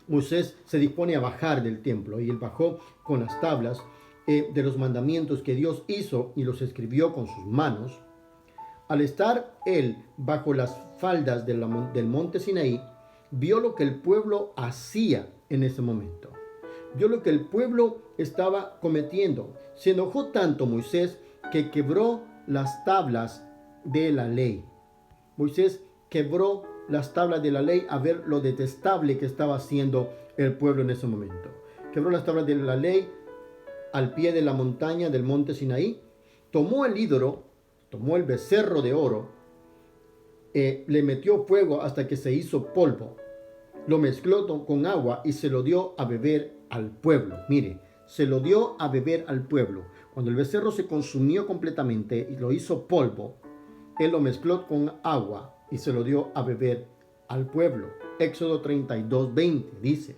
Speaker 1: Moisés se dispone a bajar del templo y él bajó con las tablas de los mandamientos que Dios hizo y los escribió con sus manos. Al estar él bajo las faldas del monte Sinaí, vio lo que el pueblo hacía en ese momento. Vio lo que el pueblo estaba cometiendo. Se enojó tanto Moisés que quebró las tablas de la ley. Moisés quebró las tablas de la ley a ver lo detestable que estaba haciendo el pueblo en ese momento. Quebró las tablas de la ley al pie de la montaña del monte Sinaí. Tomó el ídolo, tomó el becerro de oro, le metió fuego hasta que se hizo polvo. Lo mezcló con agua y se lo dio a beber al pueblo. Mire, se lo dio a beber al pueblo. Cuando el becerro se consumió completamente y lo hizo polvo, él lo mezcló con agua y se lo dio a beber al pueblo. Éxodo 32, 20 dice,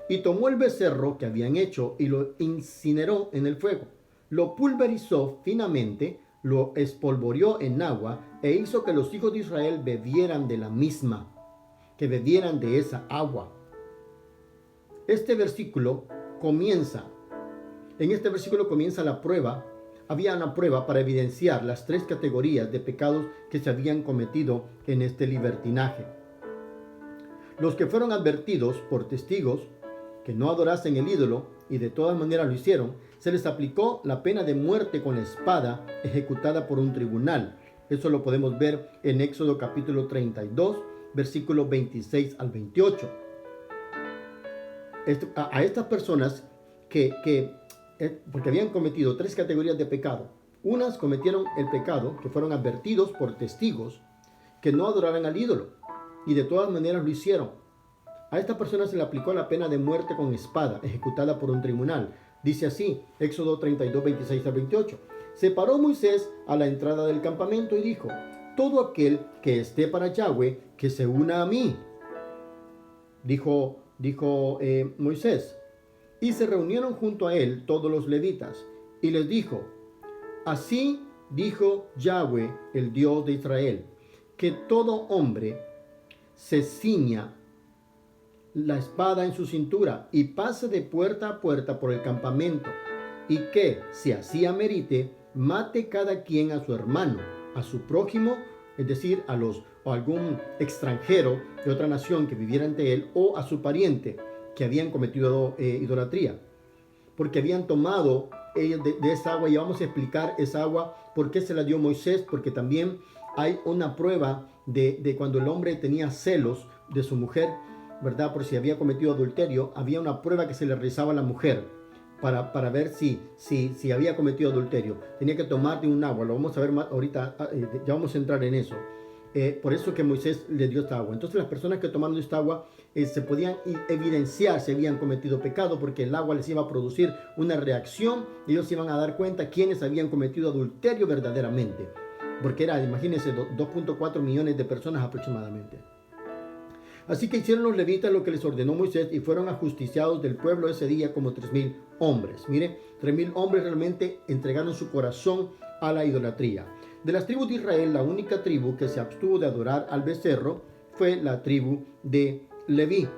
Speaker 1: y tomó el becerro que habían hecho y lo incineró en el fuego. Lo pulverizó finamente, lo espolvoreó en agua e hizo que los hijos de Israel bebieran de la misma, que bebieran de esa agua. Este versículo comienza la prueba. Había una prueba para evidenciar las 3 categorías de pecados que se habían cometido en este libertinaje. Los que fueron advertidos por testigos que no adorasen el ídolo y de todas maneras lo hicieron, se les aplicó la pena de muerte con la espada ejecutada por un tribunal. Eso lo podemos ver en Éxodo capítulo 32, versículos 26 al 28. A estas personas porque habían cometido 3 categorías de pecado. Unas cometieron el pecado, que fueron advertidos por testigos que no adoraran al ídolo y de todas maneras lo hicieron. A esta persona se le aplicó la pena de muerte con espada, ejecutada por un tribunal. Dice así, Éxodo 32, 26 al 28. Se paró Moisés a la entrada del campamento y dijo, todo aquel que esté para Yahweh, que se una a mí. Dijo Moisés. Y se reunieron junto a él todos los levitas, y les dijo, así dijo Yahweh, el Dios de Israel, que todo hombre se ciña la espada en su cintura y pase de puerta a puerta por el campamento, y que, si así amerite, mate cada quien a su hermano, a su prójimo, es decir, a algún extranjero de otra nación que viviera ante él, o a su pariente que habían cometido idolatría, porque habían tomado de esa agua. Y vamos a explicar esa agua, por qué se la dio Moisés, porque también hay una prueba de cuando el hombre tenía celos de su mujer, ¿verdad? Por si había cometido adulterio, había una prueba que se le realizaba a la mujer para ver si había cometido adulterio. Tenía que tomar de un agua, lo vamos a ver más ahorita, ya vamos a entrar en eso. Por eso que Moisés le dio esta agua. Entonces las personas que tomaron esta agua se podían evidenciar si habían cometido pecado, porque el agua les iba a producir una reacción y ellos se iban a dar cuenta quiénes habían cometido adulterio verdaderamente, porque era, imagínense, 2.4 millones de personas aproximadamente. Así que hicieron los levitas lo que les ordenó Moisés y fueron ajusticiados del pueblo ese día como 3,000 hombres. Mire, 3,000 hombres realmente entregaron su corazón a la idolatría. De las tribus de Israel, la única tribu que se abstuvo de adorar al becerro fue la tribu de Leví,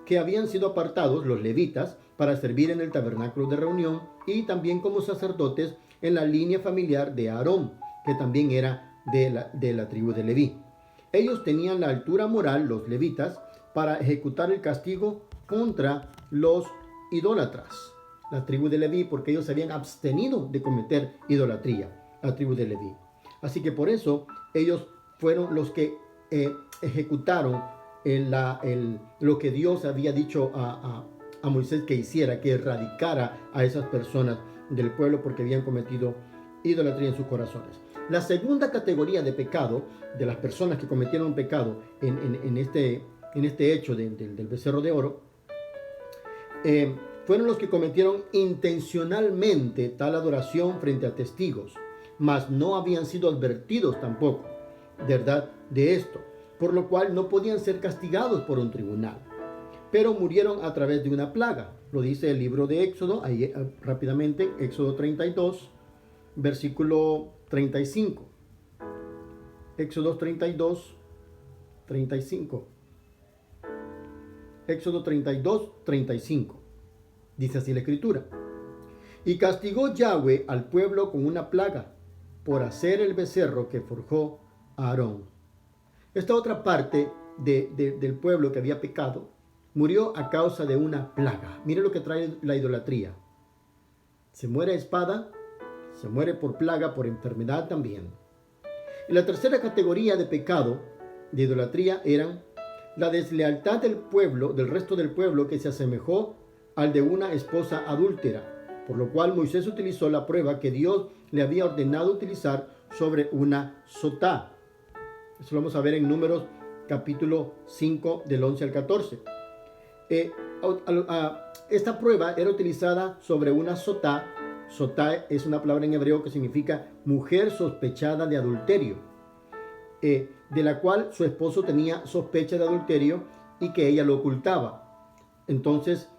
Speaker 1: que habían sido apartados los levitas para servir en el tabernáculo de reunión y también como sacerdotes en la línea familiar de Aarón, que también era de la tribu de Leví. Ellos tenían la altura moral, los levitas, para ejecutar el castigo contra los idólatras. la tribu de Leví, porque ellos se habían abstenido de cometer idolatría, la tribu de Leví. Así que por eso ellos fueron los que ejecutaron lo que Dios había dicho a Moisés que hiciera, que erradicara a esas personas del pueblo porque habían cometido idolatría en sus corazones. La segunda categoría de pecado, de las personas que cometieron pecado en este hecho del becerro de oro, fueron los que cometieron intencionalmente tal adoración frente a testigos, mas no habían sido advertidos tampoco, ¿verdad?, de esto, por lo cual no podían ser castigados por un tribunal, pero murieron a través de una plaga. Lo dice el libro de Éxodo, ahí rápidamente, Éxodo 32, versículo 35. Éxodo 32, 35. Éxodo 32, 35. Dice así la escritura: y castigó Yahweh al pueblo con una plaga por hacer el becerro que forjó Aarón. Esta otra parte del pueblo que había pecado murió a causa de una plaga. Mire lo que trae la idolatría. Se muere a espada, se muere por plaga, por enfermedad también. Y la tercera categoría de pecado, de idolatría, eran la deslealtad del pueblo, del resto del pueblo, que se asemejó al de una esposa adúltera, por lo cual Moisés utilizó la prueba que Dios le había ordenado utilizar sobre una sotá. Eso lo vamos a ver en Números capítulo 5 del 11 al 14. Esta prueba era utilizada sobre una sotá. Sotá es una palabra en hebreo que significa mujer sospechada de adulterio, de la cual su esposo tenía sospecha de adulterio y que ella lo ocultaba. Entonces,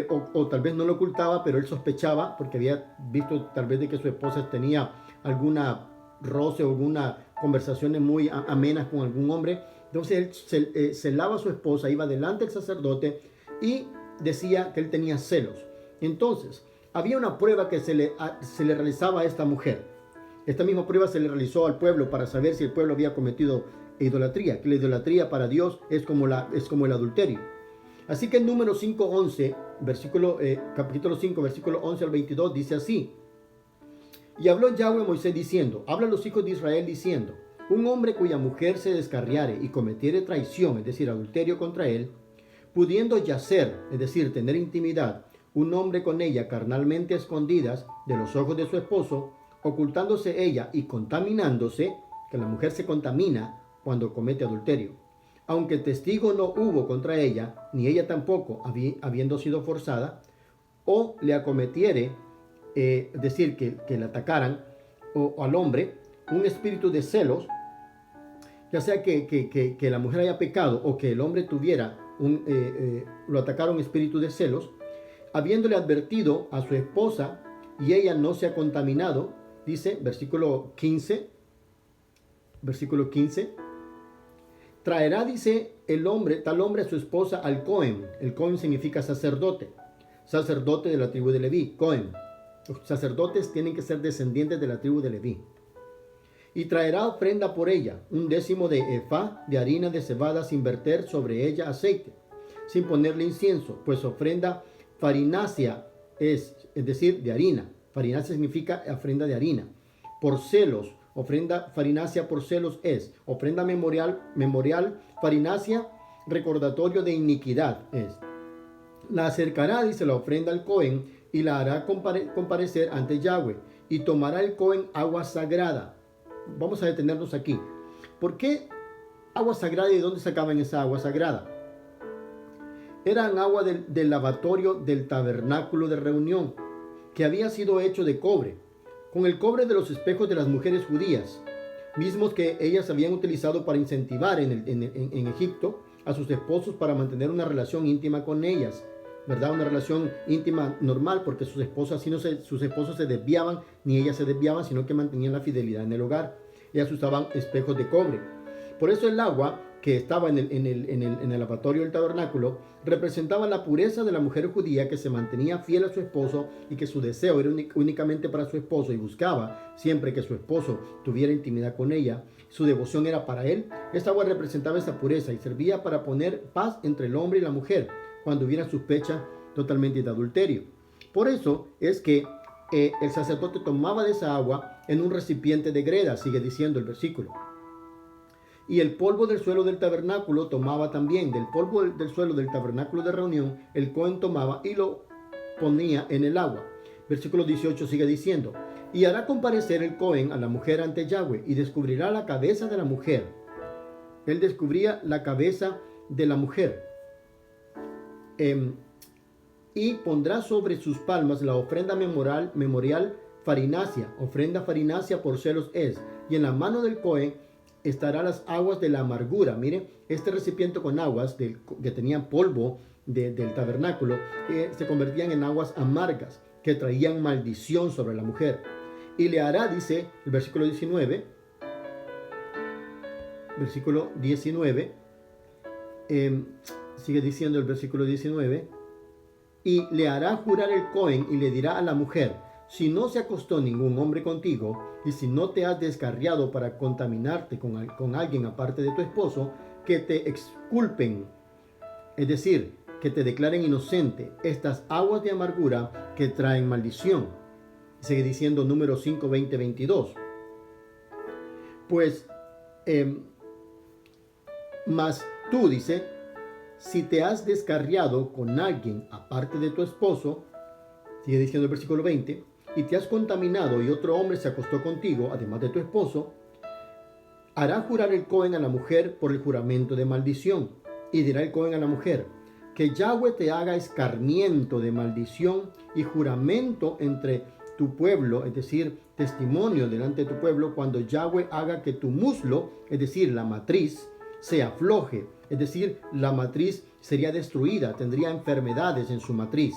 Speaker 1: o tal vez no lo ocultaba, pero él sospechaba porque había visto tal vez de que su esposa tenía alguna roce o alguna conversaciones muy amenas con algún hombre. Entonces él celaba a su esposa, iba delante del sacerdote y decía que él tenía celos. Entonces había una prueba que se le realizaba a esta mujer. Esta misma prueba se le realizó al pueblo para saber si el pueblo había cometido idolatría, que la idolatría para Dios es como el adulterio. Así que en Números 5:11, capítulo 5, versículo 11 al 22, dice así: y habló Yahweh a Moisés diciendo, habla a los hijos de Israel diciendo, un hombre cuya mujer se descarriare y cometiere traición, es decir, adulterio contra él, pudiendo yacer, es decir, tener intimidad, un hombre con ella carnalmente a escondidas de los ojos de su esposo, ocultándose ella y contaminándose, que la mujer se contamina cuando comete adulterio, aunque testigo no hubo contra ella, ni ella tampoco habiendo sido forzada, o le acometiere, es decir, que le atacaran o al hombre un espíritu de celos, ya sea que la mujer haya pecado o que el hombre tuviera lo atacara un espíritu de celos, habiéndole advertido a su esposa y ella no se ha contaminado, dice versículo 15, traerá, dice tal hombre a su esposa al Cohen. El Cohen significa sacerdote de la tribu de Leví, Cohen. Los sacerdotes tienen que ser descendientes de la tribu de Leví. Y traerá ofrenda por ella, 1/10 de efá de harina de cebada sin verter sobre ella aceite, sin ponerle incienso, pues ofrenda farinácea es decir, de harina. Farinácea significa ofrenda de harina. Por celos, ofrenda farinácea por celos es. Ofrenda memorial, farinácea, recordatorio de iniquidad es. La acercará, dice, la ofrenda al Cohen y la hará comparecer ante Yahweh y tomará el Cohen agua sagrada. Vamos a detenernos aquí. ¿Por qué agua sagrada y de dónde sacaban esa agua sagrada? Eran agua del lavatorio del tabernáculo de reunión, que había sido hecho de cobre, con el cobre de los espejos de las mujeres judías, mismos que ellas habían utilizado para incentivar en Egipto a sus esposos para mantener una relación íntima con ellas, ¿verdad? Una relación íntima normal, porque sus esposos se desviaban, ni ellas se desviaban, sino que mantenían la fidelidad en el hogar. Ellas usaban espejos de cobre. Por eso el agua que estaba en el lavatorio del tabernáculo representaba la pureza de la mujer judía que se mantenía fiel a su esposo y que su deseo era únicamente para su esposo y buscaba siempre que su esposo tuviera intimidad con ella. Su devoción era para él. Esta agua representaba esa pureza y servía para poner paz entre el hombre y la mujer cuando hubiera sospecha totalmente de adulterio. Por eso es que el sacerdote tomaba de esa agua en un recipiente de greda, sigue diciendo el versículo. Y el polvo del suelo del tabernáculo tomaba también, del polvo del suelo del tabernáculo de reunión, el Cohen tomaba y lo ponía en el agua. Versículo 18 sigue diciendo, y hará comparecer el Cohen a la mujer ante Yahweh, y descubrirá la cabeza de la mujer. Él descubría la cabeza de la mujer. Y pondrá sobre sus palmas la ofrenda memorial farinácea, ofrenda farinácea por celos es, y en la mano del Cohen estará las aguas de la amargura. Mire, este recipiente con aguas que tenían polvo del tabernáculo se convertían en aguas amargas que traían maldición sobre la mujer. Y le hará, dice el versículo 19, sigue diciendo el versículo 19, y le hará jurar el Cohen y le dirá a la mujer, si no se acostó ningún hombre contigo, y si no te has descarriado para contaminarte con alguien aparte de tu esposo, que te exculpen, es decir, que te declaren inocente, estas aguas de amargura que traen maldición. Sigue diciendo Números 5, 20, 22. Pues, mas tú, dice, si te has descarriado con alguien aparte de tu esposo, sigue diciendo el versículo 20, y te has contaminado y otro hombre se acostó contigo, además de tu esposo, hará jurar el Cohen a la mujer por el juramento de maldición. Y dirá el Cohen a la mujer, que Yahweh te haga escarmiento de maldición y juramento entre tu pueblo, es decir, testimonio delante de tu pueblo, cuando Yahweh haga que tu muslo, es decir, la matriz, se afloje, es decir, la matriz sería destruida, tendría enfermedades en su matriz.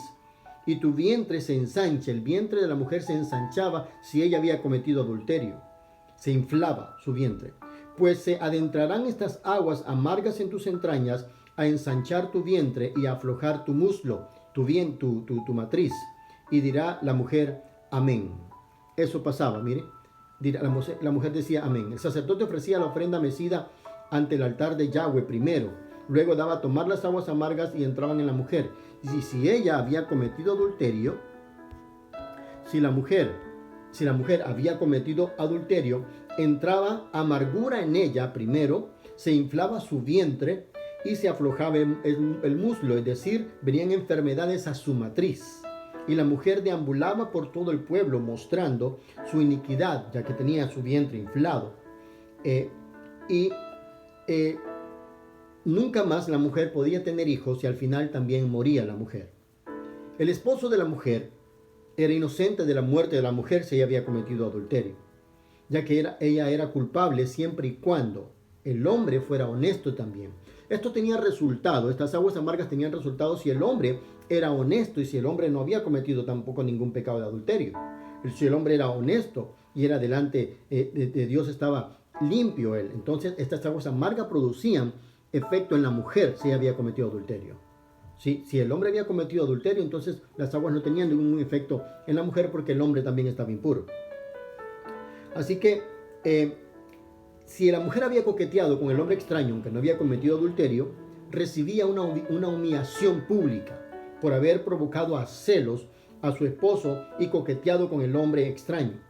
Speaker 1: Y tu vientre se ensancha, el vientre de la mujer se ensanchaba si ella había cometido adulterio. Se inflaba su vientre. Pues se adentrarán estas aguas amargas en tus entrañas a ensanchar tu vientre y a aflojar tu muslo, tu matriz. Y dirá la mujer, amén. Eso pasaba, mire. La mujer decía amén. El sacerdote ofrecía la ofrenda mecida ante el altar de Yahweh primero. Luego daba a tomar las aguas amargas y entraban en la mujer. Y si ella había cometido adulterio, si la mujer había cometido adulterio, entraba amargura en ella primero, se inflaba su vientre y se aflojaba el muslo, es decir, venían enfermedades a su matriz. Y la mujer deambulaba por todo el pueblo mostrando su iniquidad, ya que tenía su vientre inflado. Nunca más la mujer podía tener hijos y al final también moría la mujer. El esposo de la mujer era inocente de la muerte de la mujer si ella había cometido adulterio, ya que ella era culpable siempre y cuando el hombre fuera honesto también. Esto tenía resultado, estas aguas amargas tenían resultado si el hombre era honesto y si el hombre no había cometido tampoco ningún pecado de adulterio. Si el hombre era honesto y era delante de Dios, estaba limpio él. Entonces estas aguas amargas producían efecto en la mujer si ella había cometido adulterio. Si el hombre había cometido adulterio, entonces las aguas no tenían ningún efecto en la mujer porque el hombre también estaba impuro. Así que si la mujer había coqueteado con el hombre extraño, aunque no había cometido adulterio, recibía una humillación pública por haber provocado a celos a su esposo y coqueteado con el hombre extraño.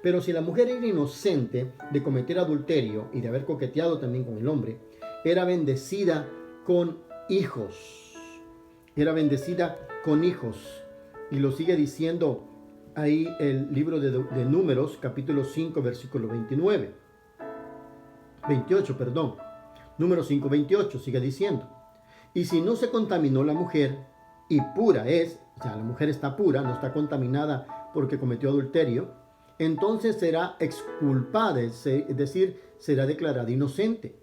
Speaker 1: Pero si la mujer era inocente de cometer adulterio y de haber coqueteado también con el hombre, era bendecida con hijos. Era bendecida con hijos. Y lo sigue diciendo ahí el libro de Números, capítulo 5, versículo 28. Números 5, 28, sigue diciendo. Y si no se contaminó la mujer, y pura es, o sea, la mujer está pura, no está contaminada porque cometió adulterio, entonces será exculpada, es decir, será declarada inocente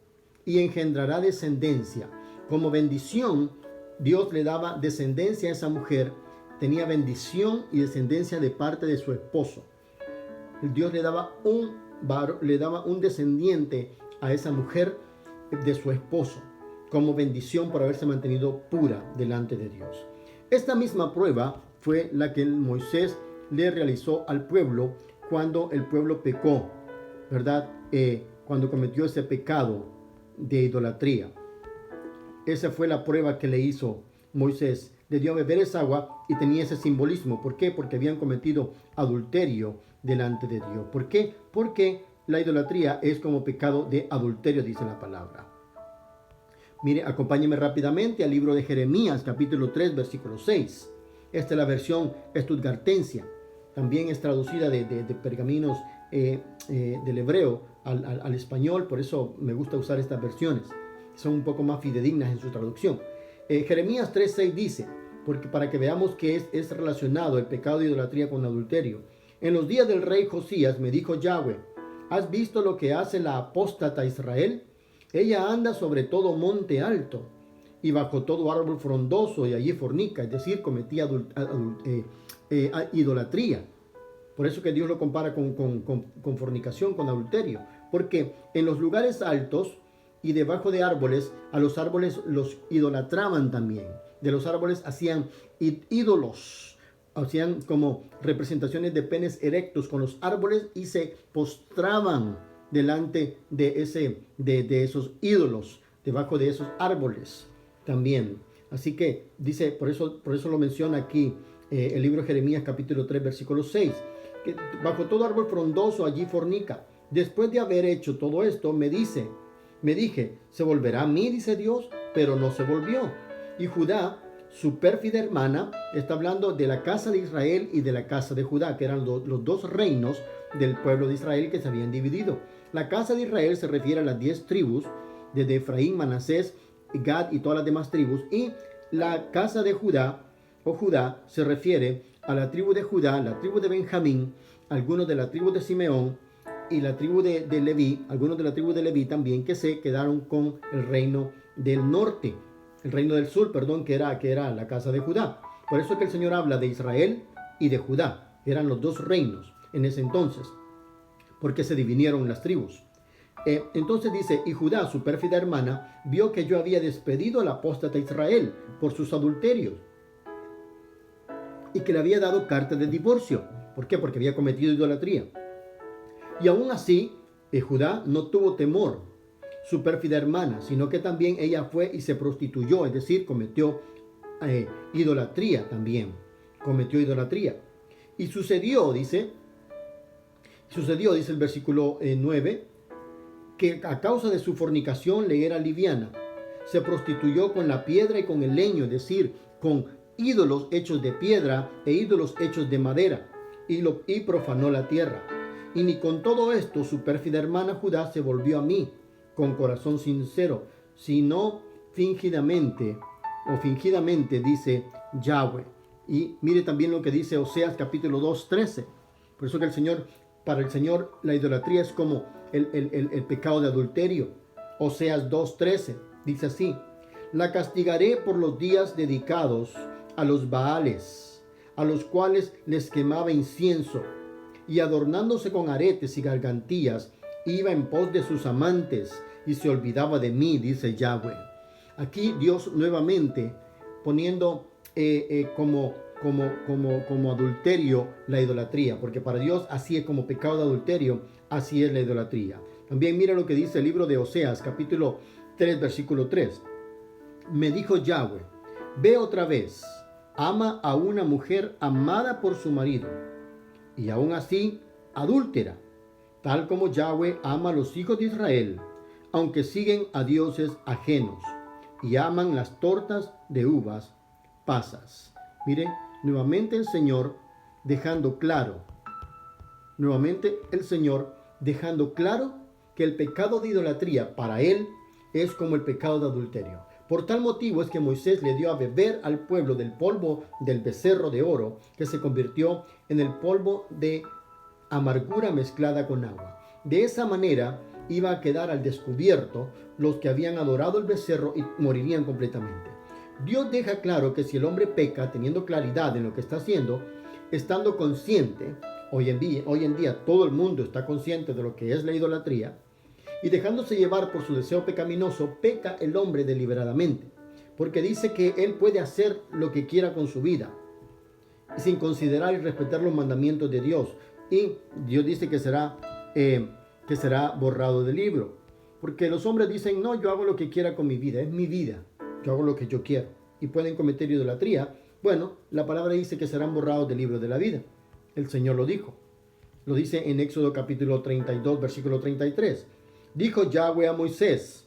Speaker 1: y engendrará descendencia. Como bendición, Dios le daba descendencia a esa mujer, tenía bendición y descendencia de parte de su esposo. Dios le daba un descendiente a esa mujer de su esposo, como bendición por haberse mantenido pura delante de Dios. Esta misma prueba fue la que Moisés le realizó al pueblo cuando el pueblo pecó, ¿verdad? Cuando cometió ese pecado de idolatría. Esa fue la prueba que le hizo Moisés. le dio a beber esa agua y tenía ese simbolismo. ¿Por qué? Porque habían cometido adulterio delante de Dios. ¿Por qué? Porque la idolatría es como pecado de adulterio, dice la palabra. Mire, acompáñeme rápidamente al libro de Jeremías, capítulo 3, versículo 6. Esta es la versión stuttgartensia. También es traducida de pergaminos del hebreo al español. Por eso me gusta usar estas versiones. Son un poco más fidedignas en su traducción. Jeremías 3, 6 dice, porque para que veamos que es relacionado el pecado de idolatría con adulterio. En los días del rey Josías me dijo Yahweh, ¿has visto lo que hace la apóstata Israel? Ella anda sobre todo monte alto y bajo todo árbol frondoso y allí fornica, es decir, cometía idolatría. Por eso que Dios lo compara con fornicación, con adulterio. Porque en los lugares altos y debajo de árboles, a los árboles los idolatraban también. De los árboles hacían ídolos, hacían como representaciones de penes erectos con los árboles y se postraban delante de esos ídolos, debajo de esos árboles también. Así que dice, por eso lo menciona aquí el libro de Jeremías capítulo 3 versículo 6, que bajo todo árbol frondoso allí fornica. Después de haber hecho todo esto, me dije, ¿se volverá a mí? Dice Dios, pero no se volvió. Y Judá, su pérfida hermana, está hablando de la casa de Israel y de la casa de Judá, que eran los dos reinos del pueblo de Israel que se habían dividido. La casa de Israel se refiere a las 10 tribus, desde Efraín, Manasés, Gad y todas las demás tribus. Y la casa de Judá, o Judá, se refiere a la tribu de Judá, la tribu de Benjamín, algunos de la tribu de Simeón y la tribu de Leví, algunos de la tribu de Leví también, que se quedaron con el reino del norte, el reino del sur, perdón, que era la casa de Judá. Por eso es que el Señor habla de Israel y de Judá. Eran los dos reinos en ese entonces, porque se dividieron las tribus. Entonces dice, y Judá, su pérfida hermana, vio que yo había despedido al apóstata Israel por sus adulterios y que le había dado carta de divorcio. ¿Por qué? Porque había cometido idolatría. Y aún así, Judá no tuvo temor, su pérfida hermana, sino que también ella fue y se prostituyó, es decir, cometió idolatría también. Cometió idolatría. Y sucedió, dice el versículo 9, que a causa de su fornicación le era liviana. Se prostituyó con la piedra y con el leño, es decir, con ídolos hechos de piedra e ídolos hechos de madera, y profanó la tierra. Y ni con todo esto su pérfida hermana Judá se volvió a mí con corazón sincero, sino fingidamente, dice Yahweh. Y mire también lo que dice Oseas capítulo 2, 13. Por eso que para el Señor la idolatría es como el pecado de adulterio. Oseas 2, 13 dice así: la castigaré por los días dedicados a los Baales, a los cuales les quemaba incienso, y adornándose con aretes y gargantillas, iba en pos de sus amantes y se olvidaba de mí, dice Yahweh. Aquí Dios nuevamente poniendo como adulterio la idolatría, porque para Dios así es como pecado de adulterio, así es la idolatría. También mira lo que dice el libro de Oseas, capítulo 3, versículo 3. Me dijo Yahweh, ve otra vez, ama a una mujer amada por su marido, y aún así adúltera, tal como Yahweh ama a los hijos de Israel, aunque siguen a dioses ajenos y aman las tortas de uvas pasas. Mire, nuevamente el Señor dejando claro que el pecado de idolatría para él es como el pecado de adulterio. Por tal motivo es que Moisés le dio a beber al pueblo del polvo del becerro de oro, que se convirtió en el polvo de amargura mezclada con agua. De esa manera iba a quedar al descubierto los que habían adorado el becerro y morirían completamente. Dios deja claro que si el hombre peca teniendo claridad en lo que está haciendo, estando consciente, hoy en día todo el mundo está consciente de lo que es la idolatría, y dejándose llevar por su deseo pecaminoso, peca el hombre deliberadamente, porque dice que él puede hacer lo que quiera con su vida, sin considerar y respetar los mandamientos de Dios. Y Dios dice que será borrado del libro. Porque los hombres dicen, no, yo hago lo que quiera con mi vida, es mi vida, yo hago lo que yo quiero. Y pueden cometer idolatría Bueno, la palabra dice que serán borrados del libro de la vida. El Señor lo dijo. Lo dice en Éxodo capítulo 32, versículo 33. Dijo Yahweh a Moisés: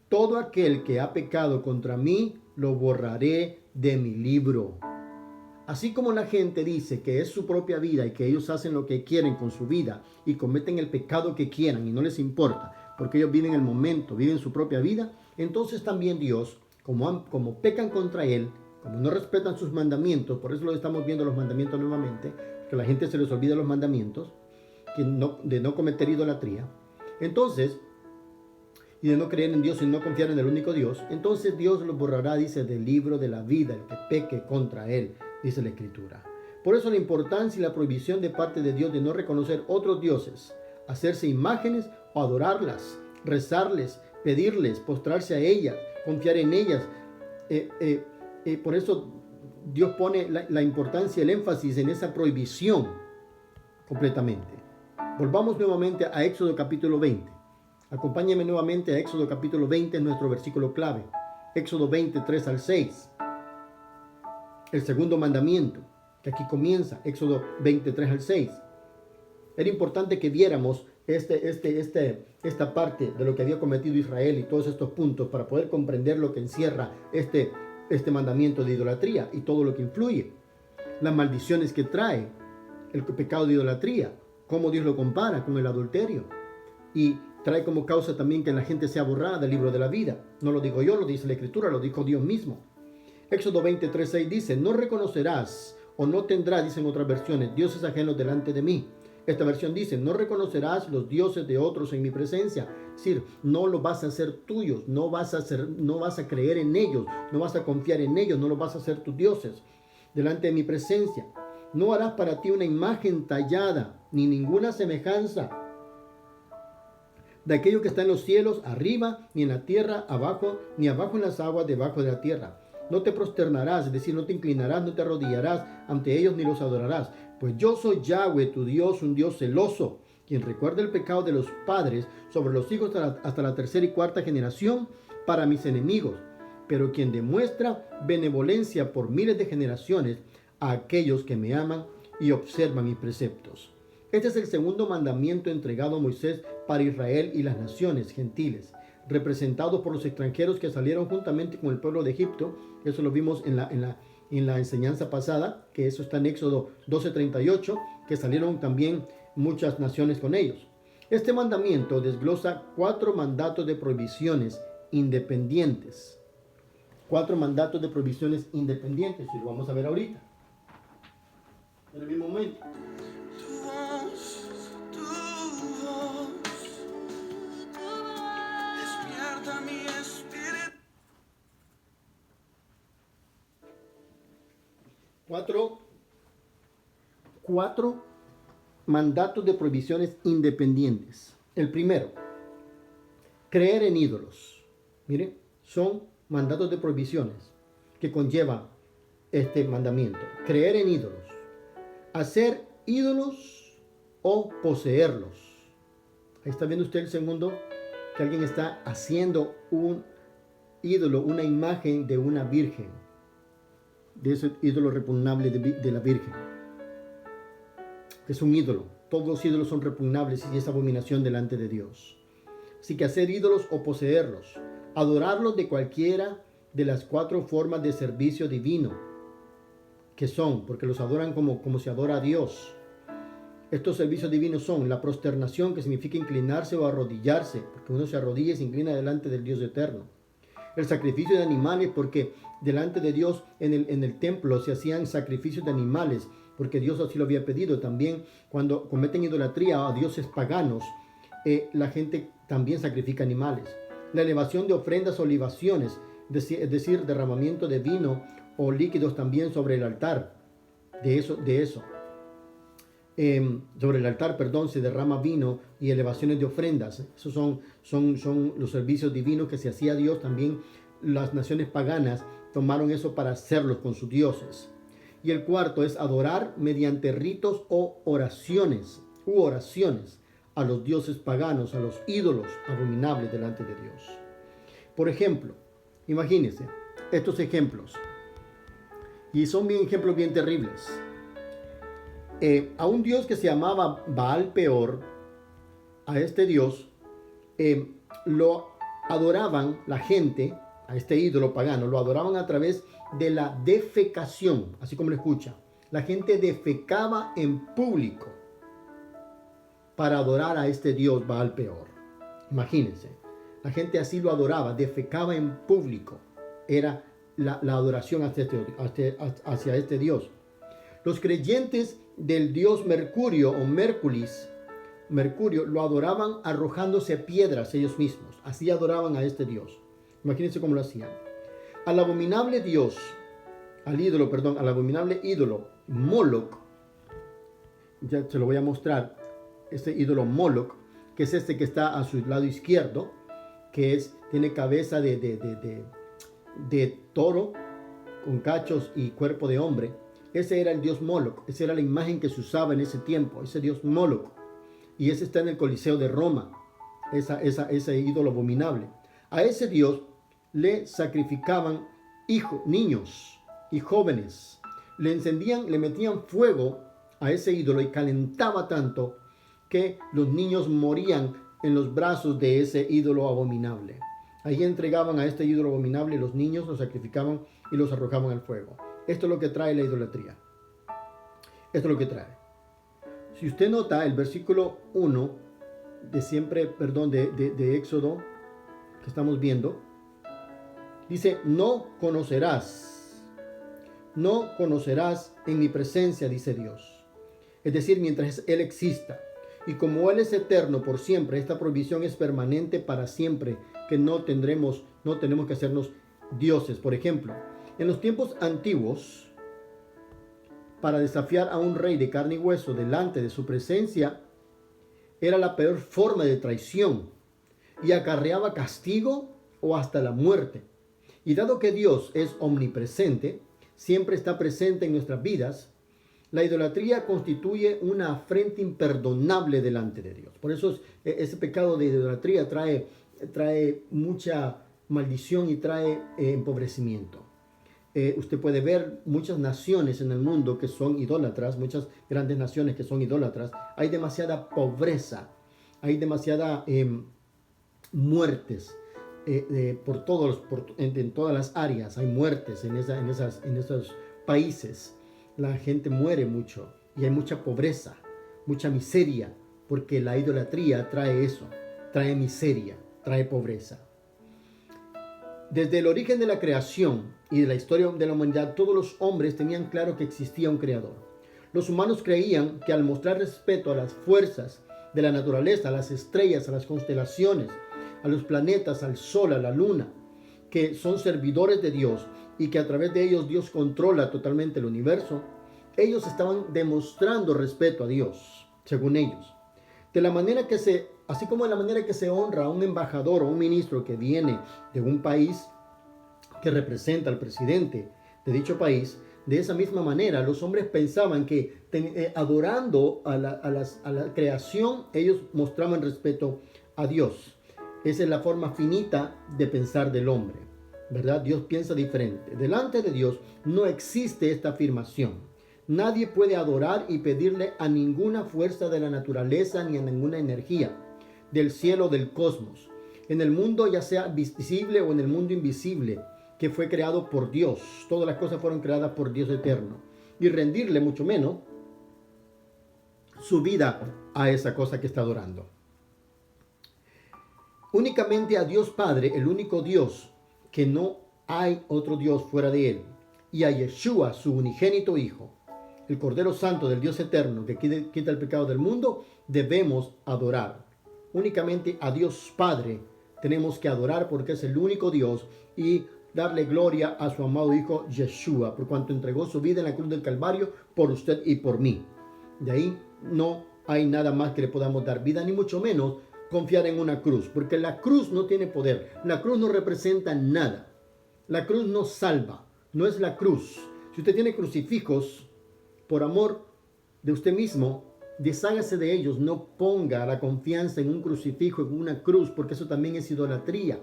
Speaker 1: todo aquel que ha pecado contra mí, lo borraré de mi libro. Así como la gente dice que es su propia vida y que ellos hacen lo que quieren con su vida y cometen el pecado que quieran y no les importa, porque ellos viven el momento, viven su propia vida, entonces también Dios, como pecan contra Él, como no respetan sus mandamientos, por eso lo estamos viendo los mandamientos nuevamente, que a la gente se les olvida los mandamientos, de no cometer idolatría, entonces, y de no creer en Dios y no confiar en el único Dios, entonces Dios los borrará, dice, del libro de la vida, el que peque contra Él, dice la Escritura. Por eso la importancia y la prohibición de parte de Dios de no reconocer otros dioses, hacerse imágenes o adorarlas, rezarles, pedirles, postrarse a ellas, confiar en ellas. Por eso Dios pone la importancia, el énfasis en esa prohibición completamente. Volvamos nuevamente a Éxodo capítulo 20. Acompáñame nuevamente a Éxodo capítulo 20, es nuestro versículo clave. Éxodo 20, 3 al 6. El segundo mandamiento, que aquí comienza, Éxodo 23 al 6. Era importante que viéramos esta parte de lo que había cometido Israel y todos estos puntos para poder comprender lo que encierra este mandamiento de idolatría y todo lo que influye. Las maldiciones que trae el pecado de idolatría, cómo Dios lo compara con el adulterio. Y trae como causa también que la gente sea borrada del libro de la vida. No lo digo yo, lo dice la Escritura, lo dijo Dios mismo. Éxodo 23:6 dice: no reconocerás o no tendrás, dicen otras versiones, dioses ajenos delante de mí. Esta versión dice: no reconocerás los dioses de otros en mi presencia. Es decir, no los vas a hacer tuyos, no vas a creer en ellos, no vas a confiar en ellos, no los vas a hacer tus dioses delante de mi presencia. No harás para ti una imagen tallada, ni ninguna semejanza de aquello que está en los cielos arriba, ni en la tierra abajo, ni abajo en las aguas debajo de la tierra. No te prosternarás, es decir, no te inclinarás, no te arrodillarás ante ellos ni los adorarás. Pues yo soy Yahweh, tu Dios, un Dios celoso, quien recuerda el pecado de los padres sobre los hijos hasta la tercera y cuarta generación para mis enemigos, pero quien demuestra benevolencia por miles de generaciones a aquellos que me aman y observan mis preceptos. Este es el segundo mandamiento entregado a Moisés para Israel y las naciones gentiles, representados por los extranjeros que salieron juntamente con el pueblo de Egipto. Eso lo vimos en la enseñanza pasada, que eso está en Éxodo 12:38, que salieron también muchas naciones con ellos. Este mandamiento desglosa 4 mandatos de prohibiciones independientes. 4 mandatos de prohibiciones independientes, y lo vamos a ver ahorita, en el mismo momento. Cuatro mandatos de prohibiciones independientes. El primero, creer en ídolos. Mire, son mandatos de prohibiciones que conlleva este mandamiento. Creer en ídolos. Hacer ídolos o poseerlos. Ahí está viendo usted el segundo, que alguien está haciendo un ídolo, una imagen de una virgen, de ese ídolo repugnable de la virgen. Es un ídolo. Todos los ídolos son repugnables y es abominación delante de Dios. Así que hacer ídolos o poseerlos, adorarlos de cualquiera de las 4 formas de servicio divino que son, porque los adoran como se adora a Dios. Estos servicios divinos son la prosternación, que significa inclinarse o arrodillarse, porque uno se arrodilla y se inclina delante del Dios eterno. El sacrificio de animales, porque delante de Dios en el templo se hacían sacrificios de animales, porque Dios así lo había pedido. También cuando cometen idolatría a dioses paganos, la gente también sacrifica animales. La elevación de ofrendas o libaciones, es decir, derramamiento de vino o líquidos también sobre el altar. Sobre el altar, se derrama vino y elevaciones de ofrendas. Esos son los servicios divinos que se hacía a Dios. También las naciones paganas tomaron eso para hacerlos con sus dioses. Y el cuarto es adorar mediante ritos o oraciones a los dioses paganos, a los ídolos abominables delante de Dios. Por ejemplo, imagínense estos ejemplos. Y son bien ejemplos bien terribles. A un dios que se llamaba Baal Peor, a este dios, lo adoraban la gente, a este ídolo pagano, lo adoraban a través de la defecación, así como lo escucha. La gente defecaba en público para adorar a este dios Baal Peor. Imagínense, la gente así lo adoraba, defecaba en público. Era la adoración hacia este dios. Los creyentes del dios Mercurio o Mercurio lo adoraban arrojándose piedras ellos mismos. Así adoraban a este dios. Imagínense cómo lo hacían. Al abominable ídolo Moloch, ya se lo voy a mostrar, este ídolo Moloch, que es este que está a su lado izquierdo, que tiene cabeza de toro con cachos y cuerpo de hombre. Ese era el dios Moloch, esa era la imagen que se usaba en ese tiempo, ese dios Moloch. Y ese está en el Coliseo de Roma, ese ídolo abominable. A ese dios le sacrificaban niños y jóvenes. Le metían fuego a ese ídolo y calentaba tanto que los niños morían en los brazos de ese ídolo abominable. Ahí entregaban a este ídolo abominable, los niños los sacrificaban y los arrojaban al fuego. Esto es lo que trae la idolatría. Esto es lo que trae. Si usted nota el versículo 1 de Éxodo que estamos viendo, dice, no conocerás en mi presencia, dice Dios. Es decir, mientras Él exista. Y como Él es eterno por siempre, esta prohibición es permanente para siempre, que no tenemos que hacernos dioses. Por ejemplo, en los tiempos antiguos, para desafiar a un rey de carne y hueso delante de su presencia, era la peor forma de traición y acarreaba castigo o hasta la muerte. Y dado que Dios es omnipresente, siempre está presente en nuestras vidas, la idolatría constituye una afrenta imperdonable delante de Dios. Por eso ese pecado de idolatría trae mucha maldición y trae empobrecimiento. Usted puede ver muchas naciones en el mundo que son idólatras, muchas grandes naciones que son idólatras. Hay demasiada pobreza, hay demasiada muertes en todas las áreas. Hay muertes en esos países. La gente muere mucho y hay mucha pobreza, mucha miseria, porque la idolatría trae eso, trae miseria, trae pobreza. Desde el origen de la creación y de la historia de la humanidad, todos los hombres tenían claro que existía un creador. Los humanos creían que al mostrar respeto a las fuerzas de la naturaleza, a las estrellas, a las constelaciones, a los planetas, al sol, a la luna, que son servidores de Dios y que a través de ellos Dios controla totalmente el universo, ellos estaban demostrando respeto a Dios, según ellos. Así como de la manera que se honra a un embajador o un ministro que viene de un país que representa al presidente de dicho país, de esa misma manera los hombres pensaban que adorando a la creación, ellos mostraban respeto a Dios. Esa es la forma finita de pensar del hombre, ¿verdad? Dios piensa diferente. Delante de Dios no existe esta afirmación. Nadie puede adorar y pedirle a ninguna fuerza de la naturaleza ni a ninguna energía del cielo o del cosmos, en el mundo ya sea visible o en el mundo invisible, que fue creado por Dios. Todas las cosas fueron creadas por Dios eterno. Y rendirle mucho menos su vida a esa cosa que está adorando. Únicamente a Dios Padre, el único Dios, que no hay otro Dios fuera de Él, y a Yeshua, su unigénito Hijo, el Cordero Santo del Dios eterno, que quita el pecado del mundo, debemos adorar. Únicamente a Dios Padre tenemos que adorar, porque es el único Dios, y darle gloria a su amado Hijo Yeshua, por cuanto entregó su vida en la cruz del Calvario por usted y por mí. De ahí no hay nada más que le podamos dar vida, ni mucho menos confiar en una cruz, porque la cruz no tiene poder, la cruz no representa nada, la cruz no salva, no es la cruz. Si usted tiene crucifijos, por amor de usted mismo, deshágase de ellos, no ponga la confianza en un crucifijo, en una cruz, porque eso también es idolatría.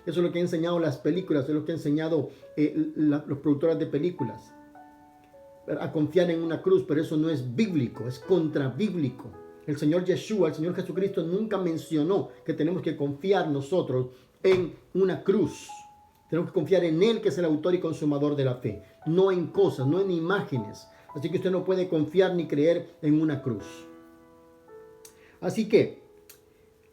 Speaker 1: Eso es lo que han enseñado las películas, es lo que han enseñado los productores de películas. a confiar en una cruz, pero eso no es bíblico, es contrabíblico. El Señor Yeshua, el Señor Jesucristo nunca mencionó que tenemos que confiar nosotros en una cruz. Tenemos que confiar en Él, que es el autor y consumador de la fe, no en cosas, no en imágenes. Así que usted no puede confiar ni creer en una cruz. Así que,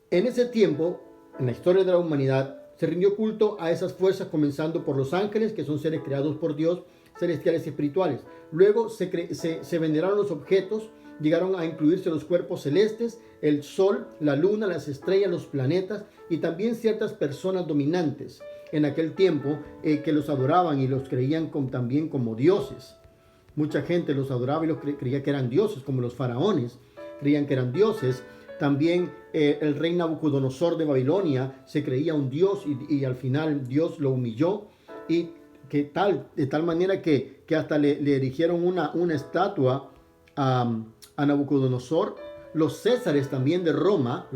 Speaker 1: en ese tiempo, en la historia de la humanidad, se rindió culto a esas fuerzas, comenzando por los ángeles, que son seres creados por Dios, celestiales y espirituales. Luego se veneraron los objetos, llegaron a incluirse los cuerpos celestes, el sol, la luna, las estrellas, los planetas y también ciertas personas dominantes en aquel tiempo que los adoraban y los creían también como dioses. Mucha gente los adoraba y los creía que eran dioses, como los faraones creían que eran dioses. También el rey Nabucodonosor de Babilonia se creía un dios y al final Dios lo humilló y de tal manera que hasta le erigieron una estatua a Nabucodonosor. Los césares también de Roma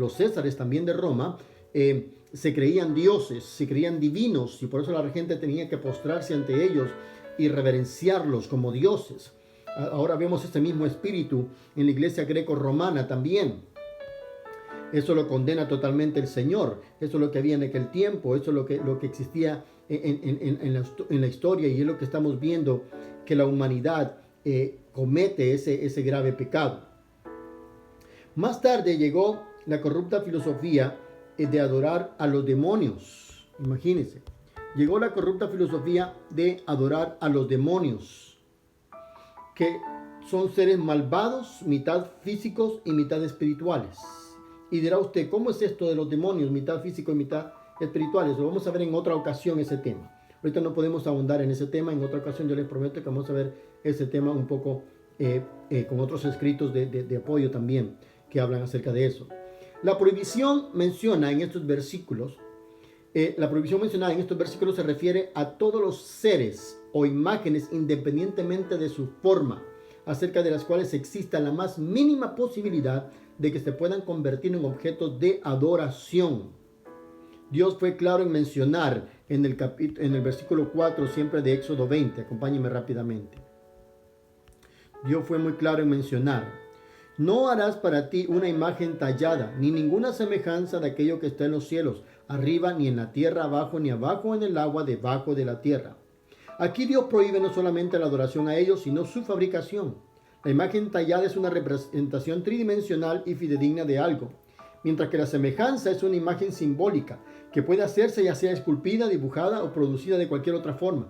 Speaker 1: se creían dioses, se creían divinos y por eso la gente tenía que postrarse ante ellos y reverenciarlos como dioses. Ahora vemos este mismo espíritu en la iglesia greco-romana también. Eso lo condena totalmente el Señor. Eso es lo que había en aquel tiempo. Eso es lo que existía en la historia y es lo que estamos viendo, que la humanidad comete ese grave pecado. Más tarde llegó la corrupta filosofía de adorar a los demonios. Imagínense. Llegó la corrupta filosofía de adorar a los demonios, que son seres malvados, mitad físicos y mitad espirituales. Y dirá usted, ¿cómo es esto de los demonios, mitad físico y mitad espirituales? Lo vamos a ver en otra ocasión ese tema. Ahorita no podemos ahondar en ese tema. En otra ocasión yo les prometo que vamos a ver ese tema un poco con otros escritos de apoyo también que hablan acerca de eso. La prohibición menciona en estos versículos, se refiere a todos los seres o imágenes independientemente de su forma, acerca de las cuales exista la más mínima posibilidad de que se puedan convertir en objetos de adoración. Dios fue claro en mencionar en el versículo 4 siempre de Éxodo 20, acompáñenme rápidamente. Dios fue muy claro en mencionar: no harás para ti una imagen tallada, ni ninguna semejanza de aquello que está en los cielos, arriba, ni en la tierra abajo, ni abajo en el agua debajo de la tierra. Aquí Dios prohíbe no solamente la adoración a ellos, sino su fabricación. La imagen tallada es una representación tridimensional y fidedigna de algo, mientras que la semejanza es una imagen simbólica, que puede hacerse ya sea esculpida, dibujada o producida de cualquier otra forma.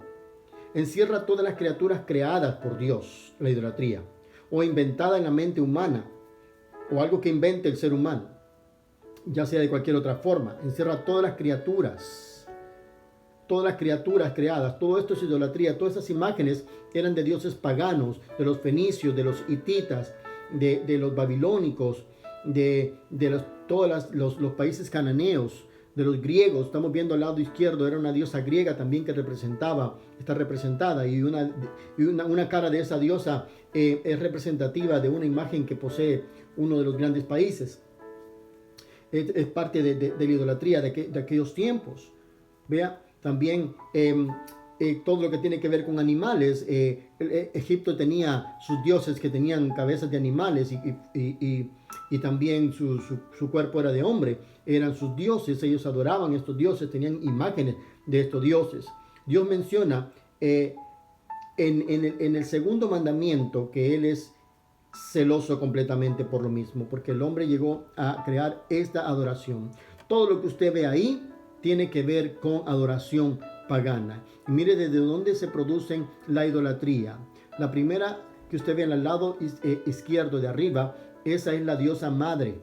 Speaker 1: Encierra todas las criaturas creadas por Dios, la idolatría, o inventada en la mente humana, o algo que invente el ser humano, ya sea de cualquier otra forma. Encierra todas las criaturas creadas. Todo esto es idolatría. Todas esas imágenes eran de dioses paganos, de los fenicios, de los hititas, de los babilónicos, de todos los países cananeos, de los griegos. Estamos viendo al lado izquierdo, era una diosa griega también que está representada, y una cara de esa diosa es representativa de una imagen que posee uno de los grandes países. Es parte de la idolatría de aquellos tiempos. Vea, también todo lo que tiene que ver con animales. Egipto tenía sus dioses que tenían cabezas de animales y también su cuerpo era de hombre. Eran sus dioses, ellos adoraban a estos dioses, tenían imágenes de estos dioses. Dios menciona en el segundo mandamiento que Él es celoso completamente por lo mismo, porque el hombre llegó a crear esta adoración. Todo lo que usted ve ahí tiene que ver con adoración pagana. Y mire desde dónde se produce la idolatría. La primera que usted ve al lado izquierdo de arriba, esa es la diosa madre,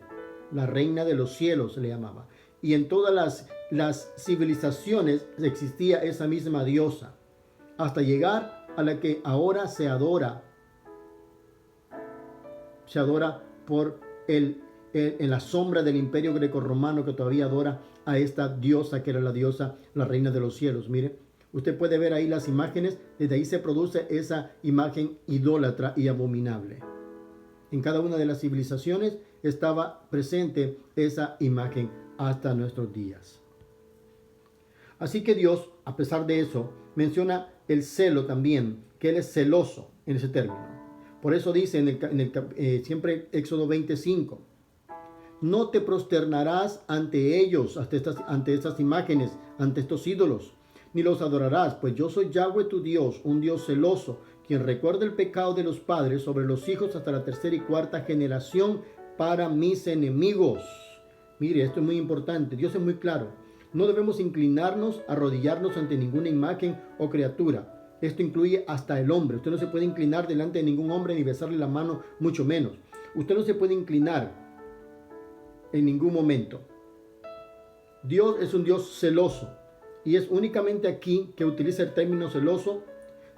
Speaker 1: la reina de los cielos se le llamaba. Y en todas las civilizaciones existía esa misma diosa, hasta llegar a la que ahora se adora. Se adora en la sombra del imperio grecorromano, que todavía adora a esta diosa que era la diosa, la reina de los cielos. Mire, usted puede ver ahí las imágenes. Desde ahí se produce esa imagen idólatra y abominable. En cada una de las civilizaciones estaba presente esa imagen hasta nuestros días. Así que Dios, a pesar de eso, menciona el celo también, que Él es celoso en ese término. Por eso dice siempre Éxodo 25, no te prosternarás ante ellos, ante estas imágenes, ante estos ídolos, ni los adorarás, pues yo soy Yahweh tu Dios, un Dios celoso, quien recuerda el pecado de los padres sobre los hijos hasta la tercera y cuarta generación para mis enemigos. Mire, esto es muy importante, Dios es muy claro. No debemos inclinarnos, arrodillarnos ante ninguna imagen o criatura. Esto incluye hasta el hombre. Usted no se puede inclinar delante de ningún hombre ni besarle la mano, mucho menos. Usted no se puede inclinar en ningún momento. Dios es un Dios celoso y es únicamente aquí que utiliza el término celoso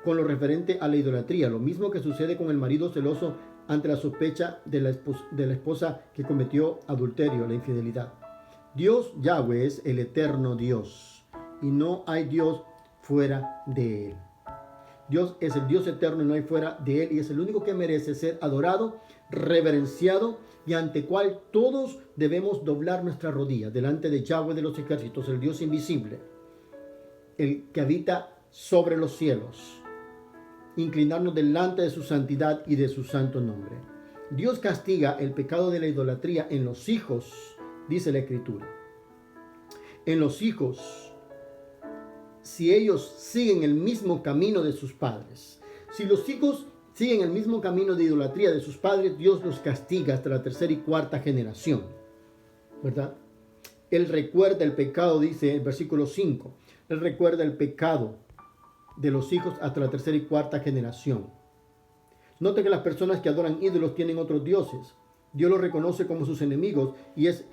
Speaker 1: con lo referente a la idolatría, lo mismo que sucede con el marido celoso ante la sospecha de la esposa que cometió adulterio, la infidelidad. Dios Yahweh es el eterno Dios y no hay Dios fuera de Él. Dios es el Dios eterno y no hay fuera de Él, y es el único que merece ser adorado, reverenciado y ante cual todos debemos doblar nuestras rodillas delante de Yahweh de los ejércitos, el Dios invisible, el que habita sobre los cielos, inclinarnos delante de su santidad y de su santo nombre. Dios castiga el pecado de la idolatría en los hijos, dice la Escritura. En los hijos, si ellos siguen el mismo camino de sus padres. Si los hijos siguen el mismo camino de idolatría de sus padres, Dios los castiga hasta la tercera y cuarta generación, ¿verdad? Él recuerda el pecado, dice el versículo 5. Él recuerda el pecado de los hijos hasta la tercera y cuarta generación. Note que las personas que adoran ídolos tienen otros dioses. Dios los reconoce como sus enemigos y es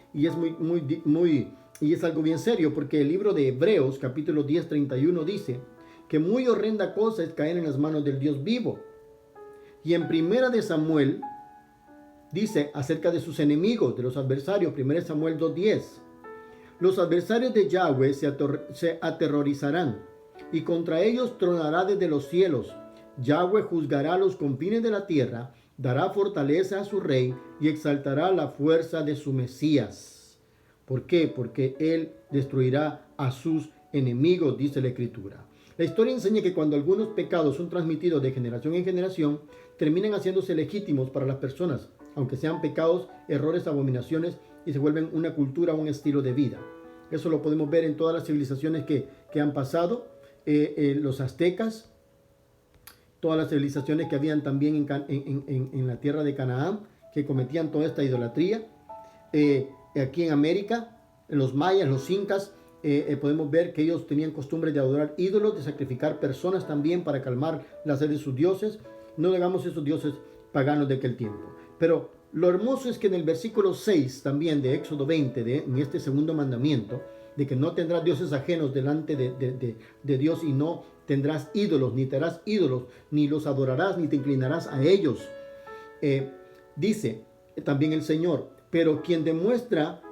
Speaker 1: algo bien serio, porque el libro de Hebreos, capítulo 10, 31 dice que muy horrenda cosa es caer en las manos del Dios vivo. Y en primera de Samuel dice acerca de sus enemigos, de los adversarios, 1 Samuel 2:10. Los adversarios de Yahweh se aterrorizarán, y contra ellos tronará desde los cielos. Yahweh juzgará los confines de la tierra, dará fortaleza a su rey y exaltará la fuerza de su Mesías. ¿Por qué? Porque Él destruirá a sus enemigos, dice la Escritura. La historia enseña que cuando algunos pecados son transmitidos de generación en generación, terminan haciéndose legítimos para las personas, aunque sean pecados, errores, abominaciones, y se vuelven una cultura, un estilo de vida. Eso lo podemos ver en todas las civilizaciones que han pasado, los aztecas, todas las civilizaciones que habían también en la tierra de Canaán, que cometían toda esta idolatría. Aquí en América, los mayas, los incas, podemos ver que ellos tenían costumbre de adorar ídolos, de sacrificar personas también para calmar la sed de sus dioses. No digamos esos dioses paganos de aquel tiempo. Pero lo hermoso es que en el versículo 6 también de Éxodo 20, en este segundo mandamiento, de que no tendrás dioses ajenos delante de Dios, y no tendrás ídolos, ni te harás ídolos, ni los adorarás, ni te inclinarás a ellos. Dice también el Señor, pero quien demuestra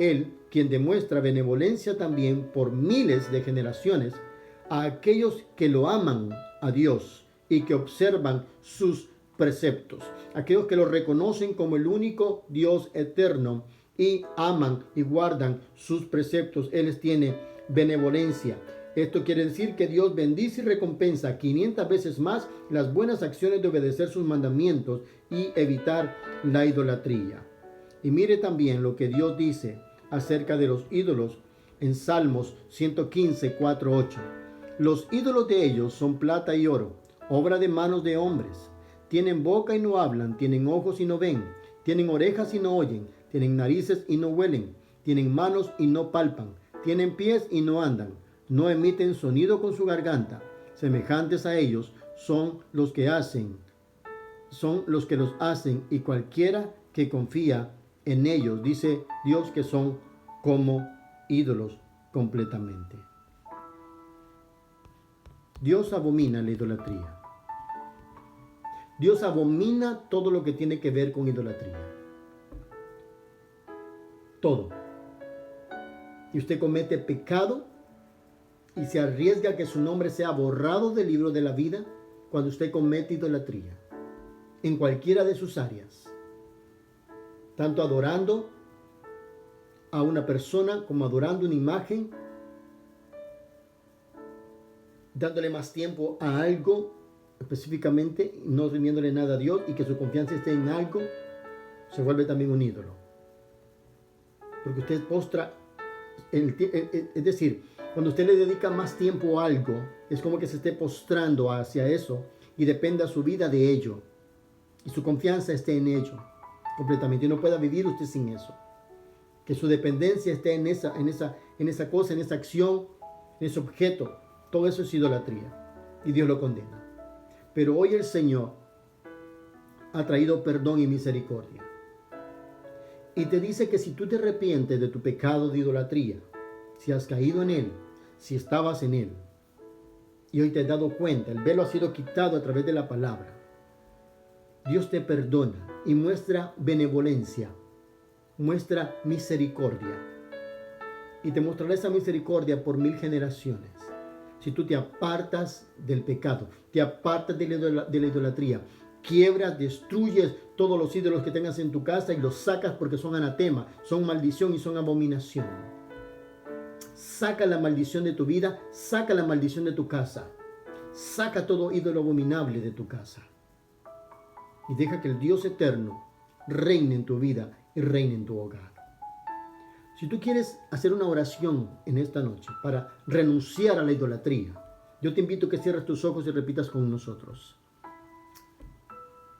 Speaker 1: benevolencia también por miles de generaciones a aquellos que lo aman a Dios y que observan sus preceptos, aquellos que lo reconocen como el único Dios eterno y aman y guardan sus preceptos, Él les tiene benevolencia. Esto quiere decir que Dios bendice y recompensa 500 veces más las buenas acciones de obedecer sus mandamientos y evitar la idolatría. Y mire también lo que Dios dice acerca de los ídolos en Salmos 115, 4, 8. Los ídolos de ellos son plata y oro, obra de manos de hombres. Tienen boca y no hablan, tienen ojos y no ven, tienen orejas y no oyen, tienen narices y no huelen, tienen manos y no palpan, tienen pies y no andan, no emiten sonido con su garganta. Semejantes a ellos son los que los hacen, y cualquiera que confía en ellos, dice Dios, que son como ídolos completamente. Dios abomina la idolatría. Dios abomina todo lo que tiene que ver con idolatría. Todo. Y usted comete pecado y se arriesga a que su nombre sea borrado del libro de la vida cuando usted comete idolatría, en cualquiera de sus áreas, tanto adorando a una persona como adorando una imagen, dándole más tiempo a algo específicamente no rindiéndole nada a Dios y que su confianza esté en algo, se vuelve también un ídolo. Porque usted postra, es decir, cuando usted le dedica más tiempo a algo, es como que se esté postrando hacia eso y dependa su vida de ello. Y su confianza esté en ello completamente. Y no pueda vivir usted sin eso. Que su dependencia esté en esa cosa, en esa acción, en ese objeto. Todo eso es idolatría. Y Dios lo condena. Pero hoy el Señor ha traído perdón y misericordia. Y te dice que si tú te arrepientes de tu pecado de idolatría, si has caído en él, si estabas en él, y hoy te has dado cuenta, el velo ha sido quitado a través de la palabra, Dios te perdona y muestra benevolencia, muestra misericordia. Y te mostrará esa misericordia por 1000 generaciones. Si tú te apartas del pecado, te apartas de la idolatría, quiebras, destruyes todos los ídolos que tengas en tu casa y los sacas porque son anatema, son maldición y son abominación. Saca la maldición de tu vida, saca la maldición de tu casa. Saca todo ídolo abominable de tu casa. Y deja que el Dios eterno reine en tu vida y reine en tu hogar. Si tú quieres hacer una oración en esta noche para renunciar a la idolatría, yo te invito a que cierres tus ojos y repitas con nosotros.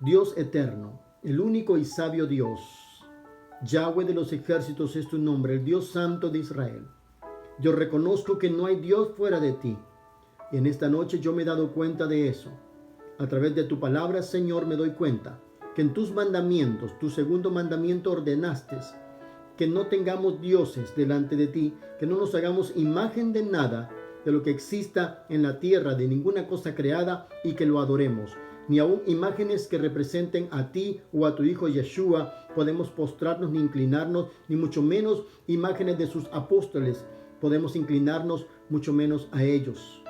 Speaker 1: Dios eterno, el único y sabio Dios, Yahweh de los ejércitos es tu nombre, el Dios santo de Israel. Yo reconozco que no hay Dios fuera de ti. Y en esta noche yo me he dado cuenta de eso. A través de tu palabra, Señor, me doy cuenta que en tus mandamientos, tu segundo mandamiento ordenaste que no tengamos dioses delante de ti, que no nos hagamos imagen de nada, de lo que exista en la tierra, de ninguna cosa creada, y que lo adoremos. Ni aun imágenes que representen a ti o a tu Hijo Yeshua podemos postrarnos ni inclinarnos, ni mucho menos imágenes de sus apóstoles podemos inclinarnos, mucho menos a ellos.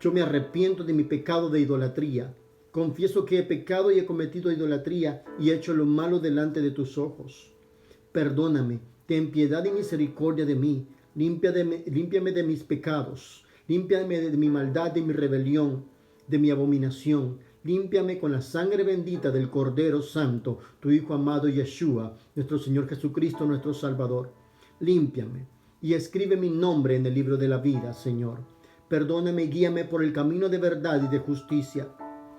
Speaker 1: Yo me arrepiento de mi pecado de idolatría. Confieso que he pecado y he cometido idolatría y he hecho lo malo delante de tus ojos. Perdóname, ten piedad y misericordia de mí. Límpiame de mis pecados. Límpiame de mi maldad, de mi rebelión, de mi abominación. Límpiame con la sangre bendita del Cordero Santo, tu Hijo amado Yeshua, nuestro Señor Jesucristo, nuestro Salvador. Límpiame y escribe mi nombre en el libro de la vida, Señor. Perdóname y guíame por el camino de verdad y de justicia.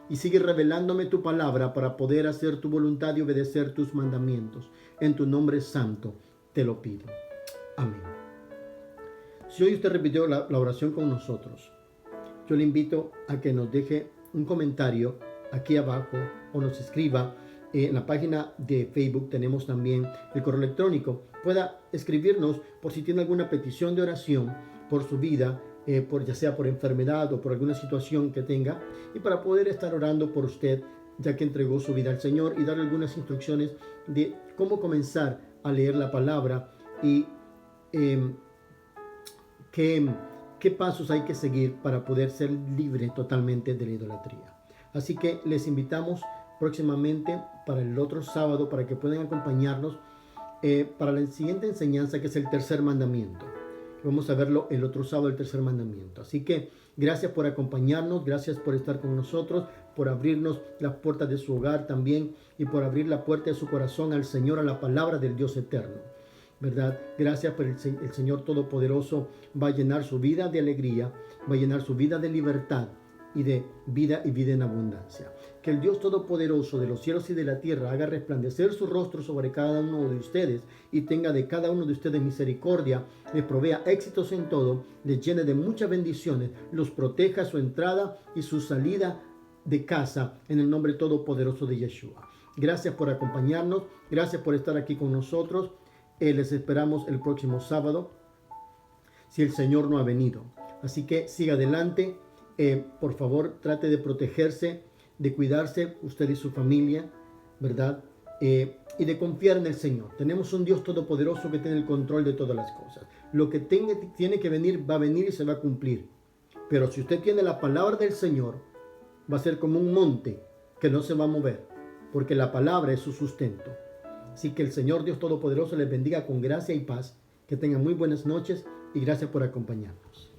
Speaker 1: Y sigue revelándome tu palabra para poder hacer tu voluntad y obedecer tus mandamientos. En tu nombre santo te lo pido. Amén. Si hoy usted repitió la oración con nosotros, yo le invito a que nos deje un comentario aquí abajo o nos escriba. En la página de Facebook tenemos también el correo electrónico. Pueda escribirnos por si tiene alguna petición de oración por su vida, ya sea por enfermedad o por alguna situación que tenga, y para poder estar orando por usted ya que entregó su vida al Señor, y darle algunas instrucciones de cómo comenzar a leer la palabra y qué pasos hay que seguir para poder ser libre totalmente de la idolatría. Así que les invitamos próximamente para el otro sábado para que puedan acompañarnos para la siguiente enseñanza, que es el tercer mandamiento. Vamos a verlo el otro sábado, el tercer mandamiento. Así que gracias por acompañarnos, gracias por estar con nosotros, por abrirnos las puertas de su hogar también, y por abrir la puerta de su corazón al Señor, a la palabra del Dios eterno, ¿verdad? Gracias por el Señor Todopoderoso va a llenar su vida de alegría, va a llenar su vida de libertad y de vida en abundancia. Que el Dios Todopoderoso de los cielos y de la tierra haga resplandecer su rostro sobre cada uno de ustedes y tenga de cada uno de ustedes misericordia, les provea éxitos en todo, les llene de muchas bendiciones, los proteja su entrada y su salida de casa en el nombre todopoderoso de Yeshua. Gracias por acompañarnos, gracias por estar aquí con nosotros. Les esperamos el próximo sábado, si el Señor no ha venido. Así que siga adelante. Por favor, trate de protegerse, de cuidarse, usted y su familia, ¿verdad? Y de confiar en el Señor. Tenemos un Dios todopoderoso que tiene el control de todas las cosas. Lo que tiene que venir, va a venir y se va a cumplir. Pero si usted tiene la palabra del Señor, va a ser como un monte que no se va a mover, porque la palabra es su sustento. Así que el Señor Dios Todopoderoso les bendiga con gracia y paz. Que tengan muy buenas noches y gracias por acompañarnos.